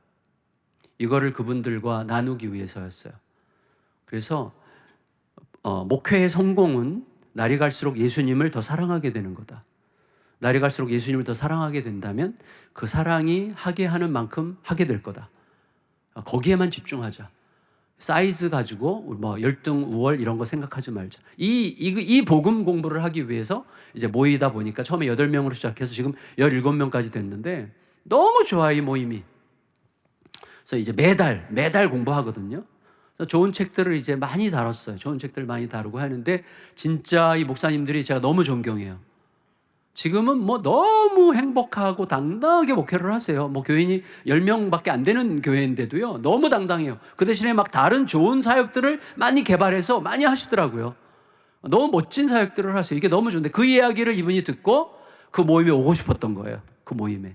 이거를 그분들과 나누기 위해서였어요. 그래서 목회의 성공은 날이 갈수록 예수님을 더 사랑하게 되는 거다. 날이 갈수록 예수님을 더 사랑하게 된다면 그 사랑이 하게 하는 만큼 하게 될 거다. 거기에만 집중하자. 사이즈 가지고 뭐 열등, 우월 이런 거 생각하지 말자. 이 복음 공부를 하기 위해서 이제 모이다 보니까 처음에 8명으로 시작해서 지금 17명까지 됐는데 너무 좋아 이 모임이. 그래서 이제 매달 공부하거든요. 그래서 좋은 책들을 이제 많이 다뤘어요. 좋은 책들을 많이 다루고 하는데 진짜 이 목사님들이 제가 너무 존경해요. 지금은 뭐 너무 행복하고 당당하게 목회를 하세요. 뭐 교인이 10명밖에 안 되는 교회인데도요. 너무 당당해요. 그 대신에 막 다른 좋은 사역들을 많이 개발해서 많이 하시더라고요. 너무 멋진 사역들을 하세요. 이게 너무 좋은데 그 이야기를 이분이 듣고 그 모임에 오고 싶었던 거예요. 그 모임에.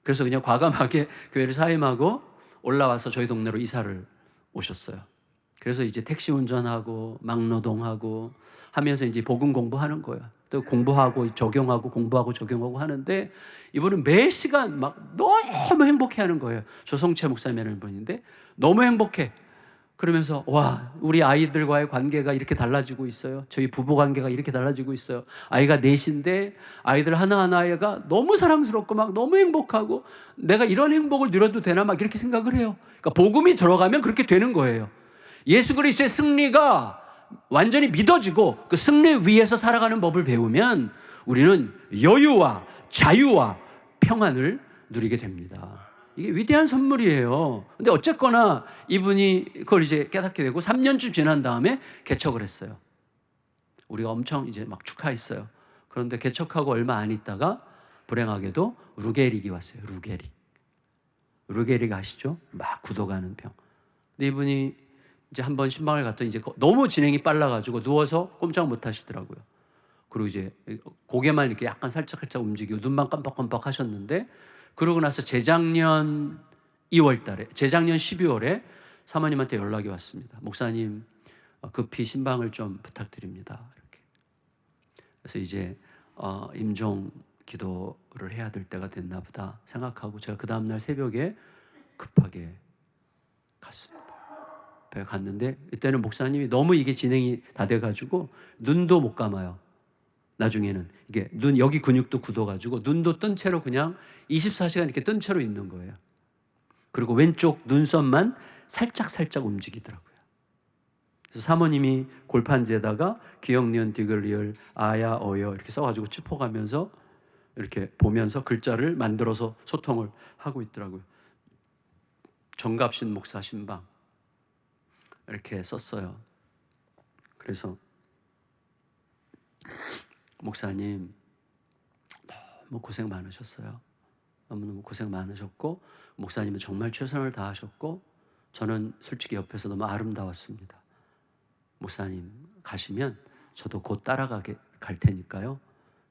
그래서 그냥 과감하게 교회를 사임하고 올라와서 저희 동네로 이사를 오셨어요. 그래서 이제 택시 운전하고 막노동하고 하면서 이제 복음 공부하는 거야. 또 공부하고 적용하고 공부하고 적용하고 하는데 이분은 매 시간 막 너무 행복해하는 거예요. 조성채 목사님이라는 분인데 너무 행복해. 그러면서 와 우리 아이들과의 관계가 이렇게 달라지고 있어요. 저희 부부 관계가 이렇게 달라지고 있어요. 아이가 넷인데 아이들 하나하나가 너무 사랑스럽고 막 너무 행복하고 내가 이런 행복을 누려도 되나 막 이렇게 생각을 해요. 그러니까 복음이 들어가면 그렇게 되는 거예요. 예수 그리스도의 승리가 완전히 믿어지고 그 승리 위에서 살아가는 법을 배우면 우리는 여유와 자유와 평안을 누리게 됩니다. 이게 위대한 선물이에요. 근데 어쨌거나 이분이 그걸 이제 깨닫게 되고 3년쯤 지난 다음에 개척을 했어요. 우리가 엄청 이제 막 축하했어요. 그런데 개척하고 얼마 안 있다가 불행하게도 루게릭이 왔어요. 루게릭 아시죠? 막 굳어가는 병. 근데 이분이 이제 한번 신방을 갔더니 이제 너무 진행이 빨라가지고 누워서 꼼짝 못 하시더라고요. 그리고 이제 고개만 이렇게 약간 살짝 움직이고 눈만 깜빡깜빡 하셨는데 그러고 나서 재작년 12월에 사모님한테 연락이 왔습니다. 목사님 급히 신방을 좀 부탁드립니다. 이렇게. 그래서 이제 임종 기도를 해야 될 때가 됐나 보다 생각하고 제가 그 다음날 새벽에 급하게 갔습니다. 배가 갔는데 이때는 목사님이 너무 이게 진행이 다 돼가지고 눈도 못 감아요. 나중에는 이게 눈 여기 근육도 굳어가지고 눈도 뜬 채로 그냥 24시간 이렇게 뜬 채로 있는 거예요. 그리고 왼쪽 눈썹만 살짝 움직이더라고요. 그래서 사모님이 골판지에다가 기역, 니은, 디귿, 리을, 아야, 어여 이렇게 써가지고 짚어가면서 이렇게 보면서 글자를 만들어서 소통을 하고 있더라고요. 정갑신 목사 신방 이렇게 썼어요. 그래서 목사님 너무 고생 많으셨어요. 너무너무 고생 많으셨고 목사님은 정말 최선을 다하셨고 저는 솔직히 옆에서 너무 아름다웠습니다. 목사님 가시면 저도 곧 따라가게 갈 테니까요.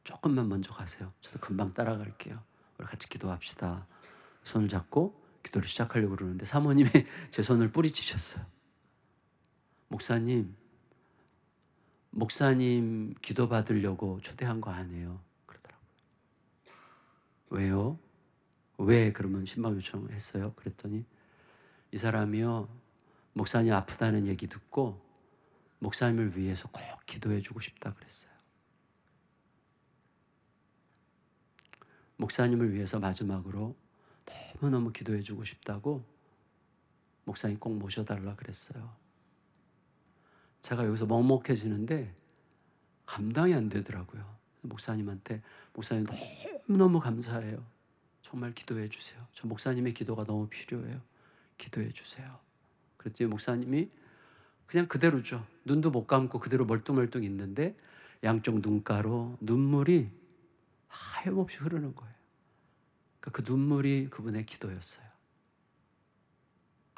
조금만 먼저 가세요. 저도 금방 따라갈게요. 우리 같이 기도합시다. 손을 잡고 기도를 시작하려고 그러는데 사모님이 제 손을 뿌리치셨어요. 목사님 기도 받으려고 초대한 거 아니에요. 그러더라고요. 왜요? 왜 그러면 신방 요청을 했어요? 그랬더니 이 사람이요. 목사님 아프다는 얘기 듣고 목사님을 위해서 꼭 기도해 주고 싶다 그랬어요. 목사님을 위해서 마지막으로 너무너무 기도해 주고 싶다고 목사님 꼭 모셔달라 그랬어요. 제가 여기서 먹먹해지는데 감당이 안 되더라고요. 목사님한테 목사님 너무너무 감사해요. 정말 기도해 주세요. 저 목사님의 기도가 너무 필요해요. 기도해 주세요. 그랬더니 목사님이 그냥 그대로죠. 눈도 못 감고 그대로 멀뚱멀뚱 있는데 양쪽 눈가로 눈물이 하염없이 흐르는 거예요. 그 눈물이 그분의 기도였어요.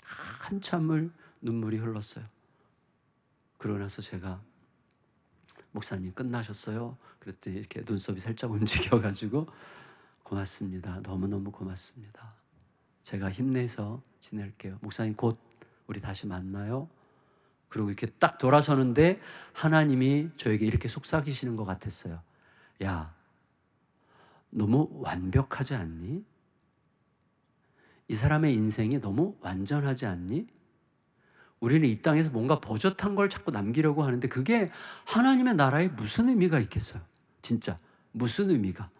한참을 눈물이 흘렀어요. 그러고 나서 제가 목사님 끝나셨어요? 그랬더니 이렇게 눈썹이 살짝 움직여가지고 고맙습니다. 너무너무 고맙습니다. 제가 힘내서 지낼게요. 목사님 곧 우리 다시 만나요. 그리고 이렇게 딱 돌아서는데 하나님이 저에게 이렇게 속삭이시는 것 같았어요. 야, 너무 완벽하지 않니? 이 사람의 인생이 너무 완전하지 않니? 우리는 이 땅에서 뭔가 버젓한 걸 자꾸 남기려고 하는데 그게 하나님의 나라에 무슨 의미가 있겠어요? 진짜 무슨 의미가?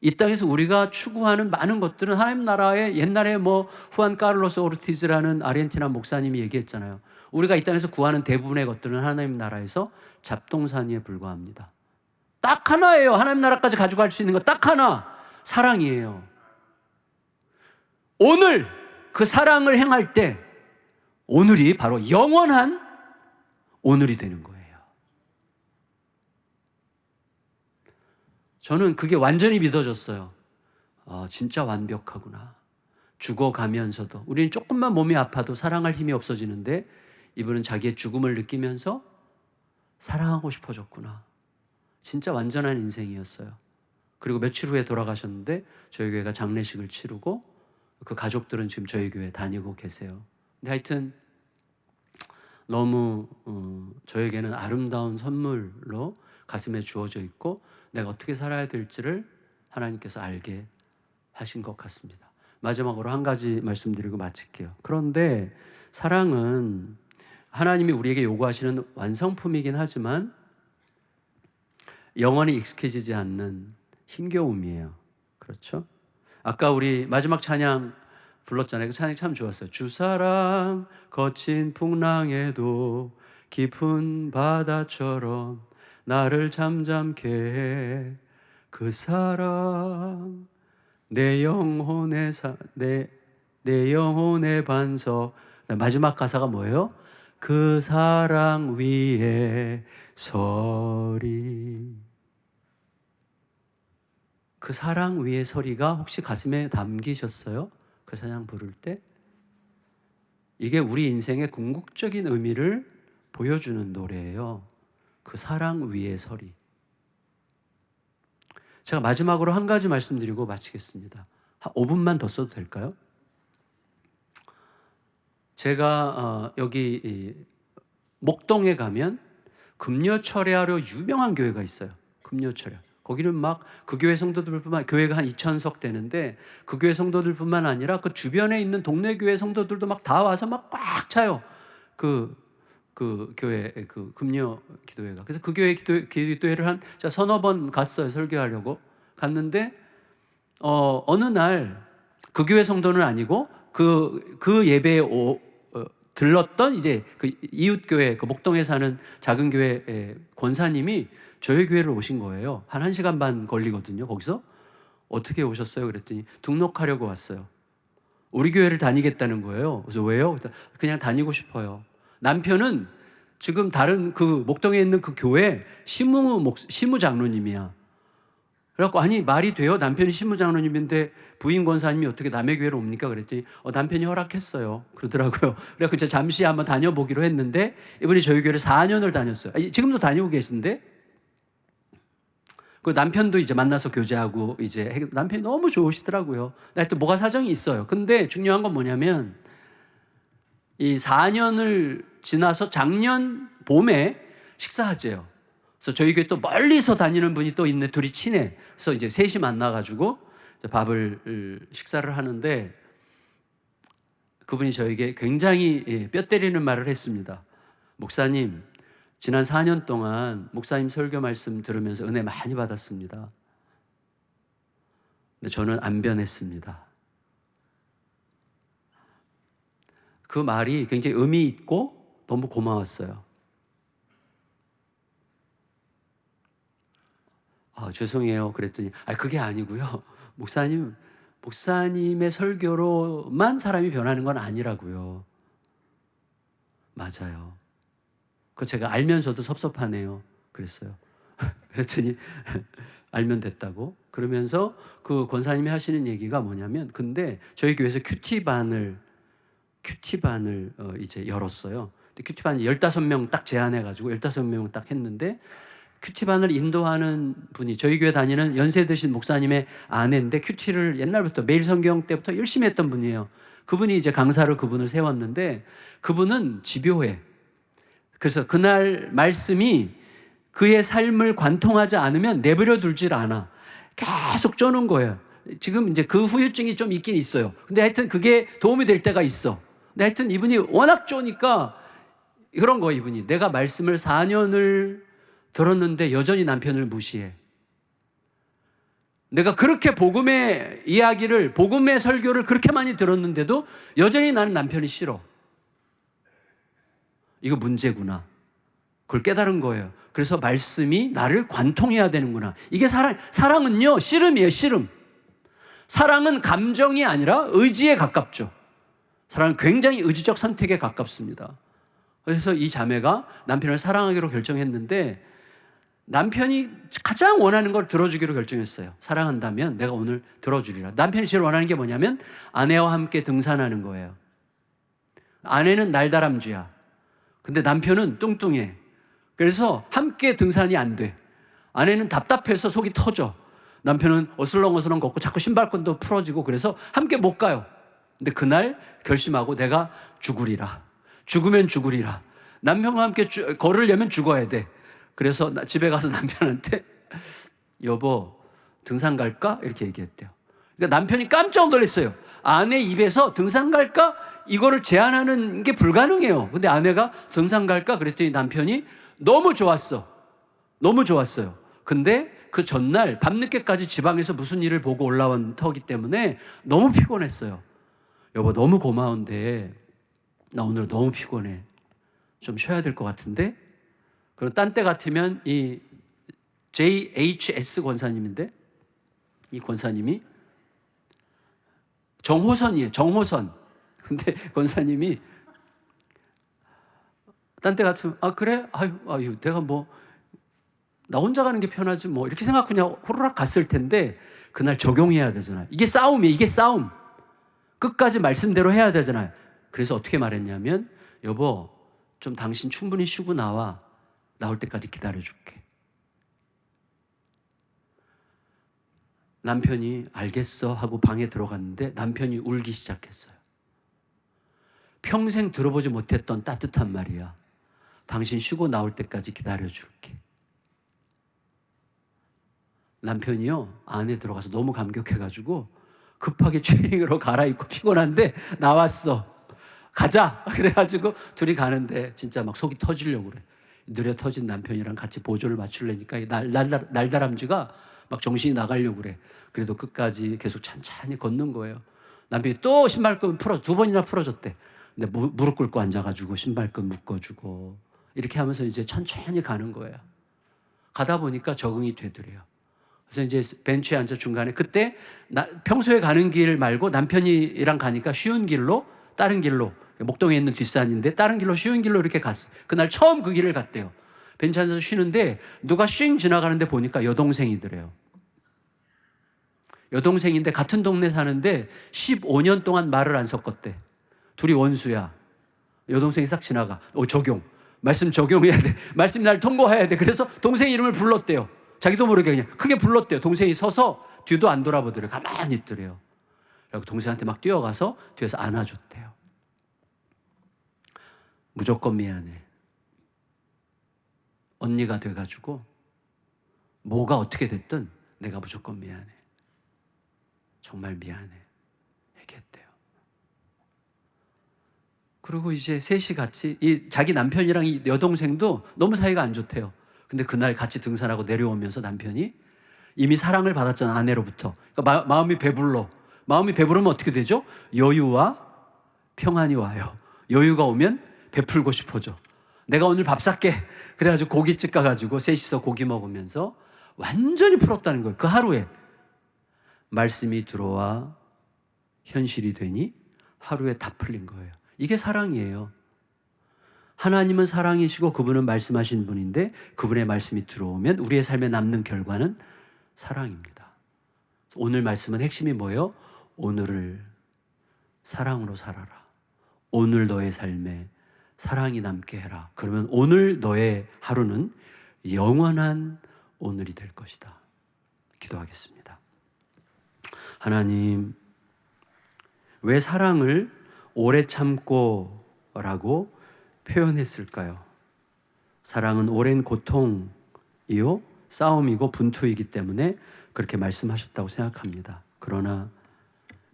이 땅에서 우리가 추구하는 많은 것들은 하나님 나라의 옛날에 뭐 후안 카를로스 오르티즈라는 아르헨티나 목사님이 얘기했잖아요. 우리가 이 땅에서 구하는 대부분의 것들은 하나님 나라에서 잡동사니에 불과합니다. 딱 하나예요. 하나님 나라까지 가져갈 수 있는 거 딱 하나. 사랑이에요. 오늘 그 사랑을 행할 때 오늘이 바로 영원한 오늘이 되는 거예요. 저는 그게 완전히 믿어졌어요. 진짜 완벽하구나. 죽어가면서도 우리는 조금만 몸이 아파도 사랑할 힘이 없어지는데 이분은 자기의 죽음을 느끼면서 사랑하고 싶어졌구나. 진짜 완전한 인생이었어요. 그리고 며칠 후에 돌아가셨는데 저희 교회가 장례식을 치르고 그 가족들은 지금 저희 교회 다니고 계세요. 근데 하여튼 너무 저에게는 아름다운 선물로 가슴에 주어져 있고 내가 어떻게 살아야 될지를 하나님께서 알게 하신 것 같습니다. 마지막으로 한 가지 말씀드리고 마칠게요. 그런데 사랑은 하나님이 우리에게 요구하시는 완성품이긴 하지만 영원히 익숙해지지 않는 힘겨움이에요. 그렇죠? 아까 우리 마지막 찬양 불렀잖아요. 그 찬양 참 좋았어요. 주 사랑 거친 풍랑에도 깊은 바다처럼 나를 잠잠케 해. 그 사랑 내 영혼의 반석. 마지막 가사가 뭐예요? 그 사랑 위에 서리. 그 사랑 위에 서리가 혹시 가슴에 담기셨어요? 그 찬양 부를 때? 이게 우리 인생의 궁극적인 의미를 보여주는 노래예요. 그 사랑 위에 서리. 제가 마지막으로 한 가지 말씀드리고 마치겠습니다. 한 5분만 더 써도 될까요? 제가 여기 목동에 가면 금요철야로 유명한 교회가 있어요. 금요철야. 거기는 막 그 교회 성도들뿐만, 교회가 한 2,000석 되는데 그 교회 성도들뿐만 아니라 그 주변에 있는 동네 교회 성도들도 막 다 와서 막 꽉 차요. 그 교회 그 금요 기도회가. 그래서 그 교회 기도회를 한 서너 번 갔어요. 설교하려고 갔는데 어느 날 그 교회 성도는 아니고 그 예배에 들렀던 이제 그 이웃 교회, 그 목동에 사는 작은 교회 권사님이 저희 교회를 오신 거예요. 한 1시간 반 걸리거든요. 거기서 어떻게 오셨어요? 그랬더니 등록하려고 왔어요. 우리 교회를 다니겠다는 거예요. 그래서 왜요? 그냥 다니고 싶어요. 남편은 지금 다른 그 목동에 있는 그 교회 시무 장로님이야. 그래갖고 아니 말이 돼요? 남편이 시무 장로님인데 부인 권사님이 어떻게 남의 교회로 옵니까? 그랬더니 남편이 허락했어요. 그러더라고요. 그래갖고 제가 잠시 한번 다녀보기로 했는데 이분이 저희 교회를 4년을 다녔어요. 지금도 다니고 계신데 그 남편도 이제 만나서 교제하고 이제 남편이 너무 좋으시더라고요. 하여튼 뭐가 사정이 있어요. 근데 중요한 건 뭐냐면 이 4년을 지나서 작년 봄에 식사하재요. 그래서 저희 교회 또 멀리서 다니는 분이 또 있네. 둘이 친해. 그래서 이제 셋이 만나가지고 식사를 하는데 그분이 저에게 굉장히 뼈 때리는 말을 했습니다. 목사님, 지난 4년 동안 목사님 설교 말씀 들으면서 은혜 많이 받았습니다. 근데 저는 안 변했습니다. 그 말이 굉장히 의미 있고 너무 고마웠어요. 죄송해요. 그랬더니 그게 아니고요. 목사님의 설교로만 사람이 변하는 건 아니라고요. 맞아요. 그거 제가 알면서도 섭섭하네요. 그랬어요. 그랬더니 알면 됐다고. 그러면서 그 권사님이 하시는 얘기가 뭐냐면, 근데 저희 교회에서 큐티반을 이제 열었어요. 큐티반 15명 딱 제안해가지고 15명 딱 했는데, 큐티반을 인도하는 분이 저희 교회 다니는 연세 드신 목사님의 아내인데 큐티를 옛날부터 매일 성경 때부터 열심히 했던 분이에요. 그분이 이제 강사로 그분을 세웠는데 그분은 집요해. 그래서 그날 말씀이 그의 삶을 관통하지 않으면 내버려 두질 않아. 계속 쪼는 거예요. 지금 이제 그 후유증이 좀 있긴 있어요. 근데 하여튼 그게 도움이 될 때가 있어. 근데 하여튼 이분이 워낙 쪼니까 그런 거예요. 이분이 내가 말씀을 4년을 들었는데 여전히 남편을 무시해. 내가 그렇게 복음의 이야기를, 복음의 설교를 그렇게 많이 들었는데도 여전히 나는 남편이 싫어. 이거 문제구나. 그걸 깨달은 거예요. 그래서 말씀이 나를 관통해야 되는구나. 이게 사랑은요, 씨름이에요, 씨름. 사랑은 감정이 아니라 의지에 가깝죠. 사랑은 굉장히 의지적 선택에 가깝습니다. 그래서 이 자매가 남편을 사랑하기로 결정했는데 남편이 가장 원하는 걸 들어주기로 결정했어요. 사랑한다면 내가 오늘 들어주리라. 남편이 제일 원하는 게 뭐냐면 아내와 함께 등산하는 거예요. 아내는 날다람쥐야. 근데 남편은 뚱뚱해. 그래서 함께 등산이 안 돼. 아내는 답답해서 속이 터져. 남편은 어슬렁어슬렁 걷고 자꾸 신발끈도 풀어지고 그래서 함께 못 가요. 근데 그날 결심하고 내가 죽으리라. 죽으면 죽으리라. 남편과 함께 걸으려면 죽어야 돼. 그래서 집에 가서 남편한테 여보 등산 갈까? 이렇게 얘기했대요. 그러니까 남편이 깜짝 놀랐어요. 아내 입에서 등산 갈까? 이거를 제안하는 게 불가능해요. 근데 아내가 등산 갈까? 그랬더니 남편이 너무 좋았어. 너무 좋았어요. 근데 그 전날 밤늦게까지 지방에서 무슨 일을 보고 올라온 터기 때문에 너무 피곤했어요. 여보 너무 고마운데 나 오늘 너무 피곤해. 좀 쉬어야 될 것 같은데? 그럼 딴 때 같으면 이 JHS 권사님인데 이 권사님이 정호선이에요. 정호선. 근데 권사님이 딴 때 같으면 그래? 아유 내가 뭐 나 혼자 가는 게 편하지 뭐 이렇게 생각 그냥 호루락 갔을 텐데 그날 적용해야 되잖아요. 이게 싸움이에요. 이게 싸움. 끝까지 말씀대로 해야 되잖아요. 그래서 어떻게 말했냐면 여보 좀 당신 충분히 쉬고 나올 때까지 기다려줄게. 남편이 알겠어 하고 방에 들어갔는데 남편이 울기 시작했어요. 평생 들어보지 못했던 따뜻한 말이야. 당신 쉬고 나올 때까지 기다려줄게. 남편이요 안에 들어가서 너무 감격해가지고 급하게 추리닝으로 갈아입고 피곤한데 나왔어. 가자. 그래가지고 둘이 가는데 진짜 막 속이 터지려고 그래. 느려 터진 남편이랑 같이 보조를 맞추려니까 날다람쥐가 막 정신이 나가려고 그래. 그래도 끝까지 계속 찬찬히 걷는 거예요. 남편이 또 신발끈 풀어 2번이나 풀어줬대. 근데 무릎 꿇고 앉아가지고 신발끈 묶어주고 이렇게 하면서 이제 천천히 가는 거예요. 가다 보니까 적응이 되더래요. 그래서 이제 벤치에 앉아 중간에 그때 평소에 가는 길 말고 남편이랑 가니까 쉬운 길로 다른 길로 목동에 있는 뒷산인데 다른 길로 쉬운 길로 이렇게 갔어요. 그날 처음 그 길을 갔대요. 벤치 앉아서 쉬는데 누가 쉥 지나가는데 보니까 여동생이더래요. 여동생인데 같은 동네 사는데 15년 동안 말을 안 섞었대. 둘이 원수야. 여동생이 싹 지나가. 적용. 말씀 적용해야 돼. 말씀 날 통과해야 돼. 그래서 동생 이름을 불렀대요. 자기도 모르게 그냥 크게 불렀대요. 동생이 서서 뒤도 안 돌아보더래요. 가만히 있더래요. 그리고 동생한테 막 뛰어가서 뒤에서 안아줬대요. 무조건 미안해. 언니가 돼가지고 뭐가 어떻게 됐든 내가 무조건 미안해. 정말 미안해. 얘기했대요. 그리고 이제 셋이 같이 자기 남편이랑 이 여동생도 너무 사이가 안 좋대요. 근데 그날 같이 등산하고 내려오면서 남편이 이미 사랑을 받았잖아, 아내로부터. 그러니까 마음이 배불러. 마음이 배부르면 어떻게 되죠? 여유와 평안이 와요. 여유가 오면 베풀고 싶어져. 내가 오늘 밥 살게. 그래가지고 고깃집 가가지고 셋이서 고기 먹으면서 완전히 풀었다는 거예요. 그 하루에. 말씀이 들어와 현실이 되니 하루에 다 풀린 거예요. 이게 사랑이에요. 하나님은 사랑이시고 그분은 말씀하신 분인데 그분의 말씀이 들어오면 우리의 삶에 남는 결과는 사랑입니다. 오늘 말씀은 핵심이 뭐예요? 오늘을 사랑으로 살아라. 오늘 너의 삶에 사랑이 남게 해라. 그러면 오늘 너의 하루는 영원한 오늘이 될 것이다. 기도하겠습니다. 하나님, 왜 사랑을 오래 참고 라고 표현했을까요? 사랑은 오랜 고통이요, 싸움이고 분투이기 때문에 그렇게 말씀하셨다고 생각합니다. 그러나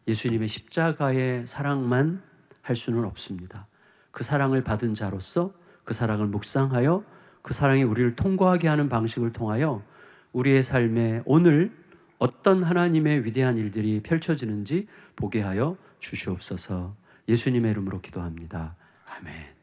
예수님의 십자가의 사랑만 할 수는 없습니다. 그 사랑을 받은 자로서 그 사랑을 묵상하여 그 사랑이 우리를 통과하게 하는 방식을 통하여 우리의 삶에 오늘 어떤 하나님의 위대한 일들이 펼쳐지는지 보게 하여 주시옵소서. 예수님의 이름으로 기도합니다. 아멘.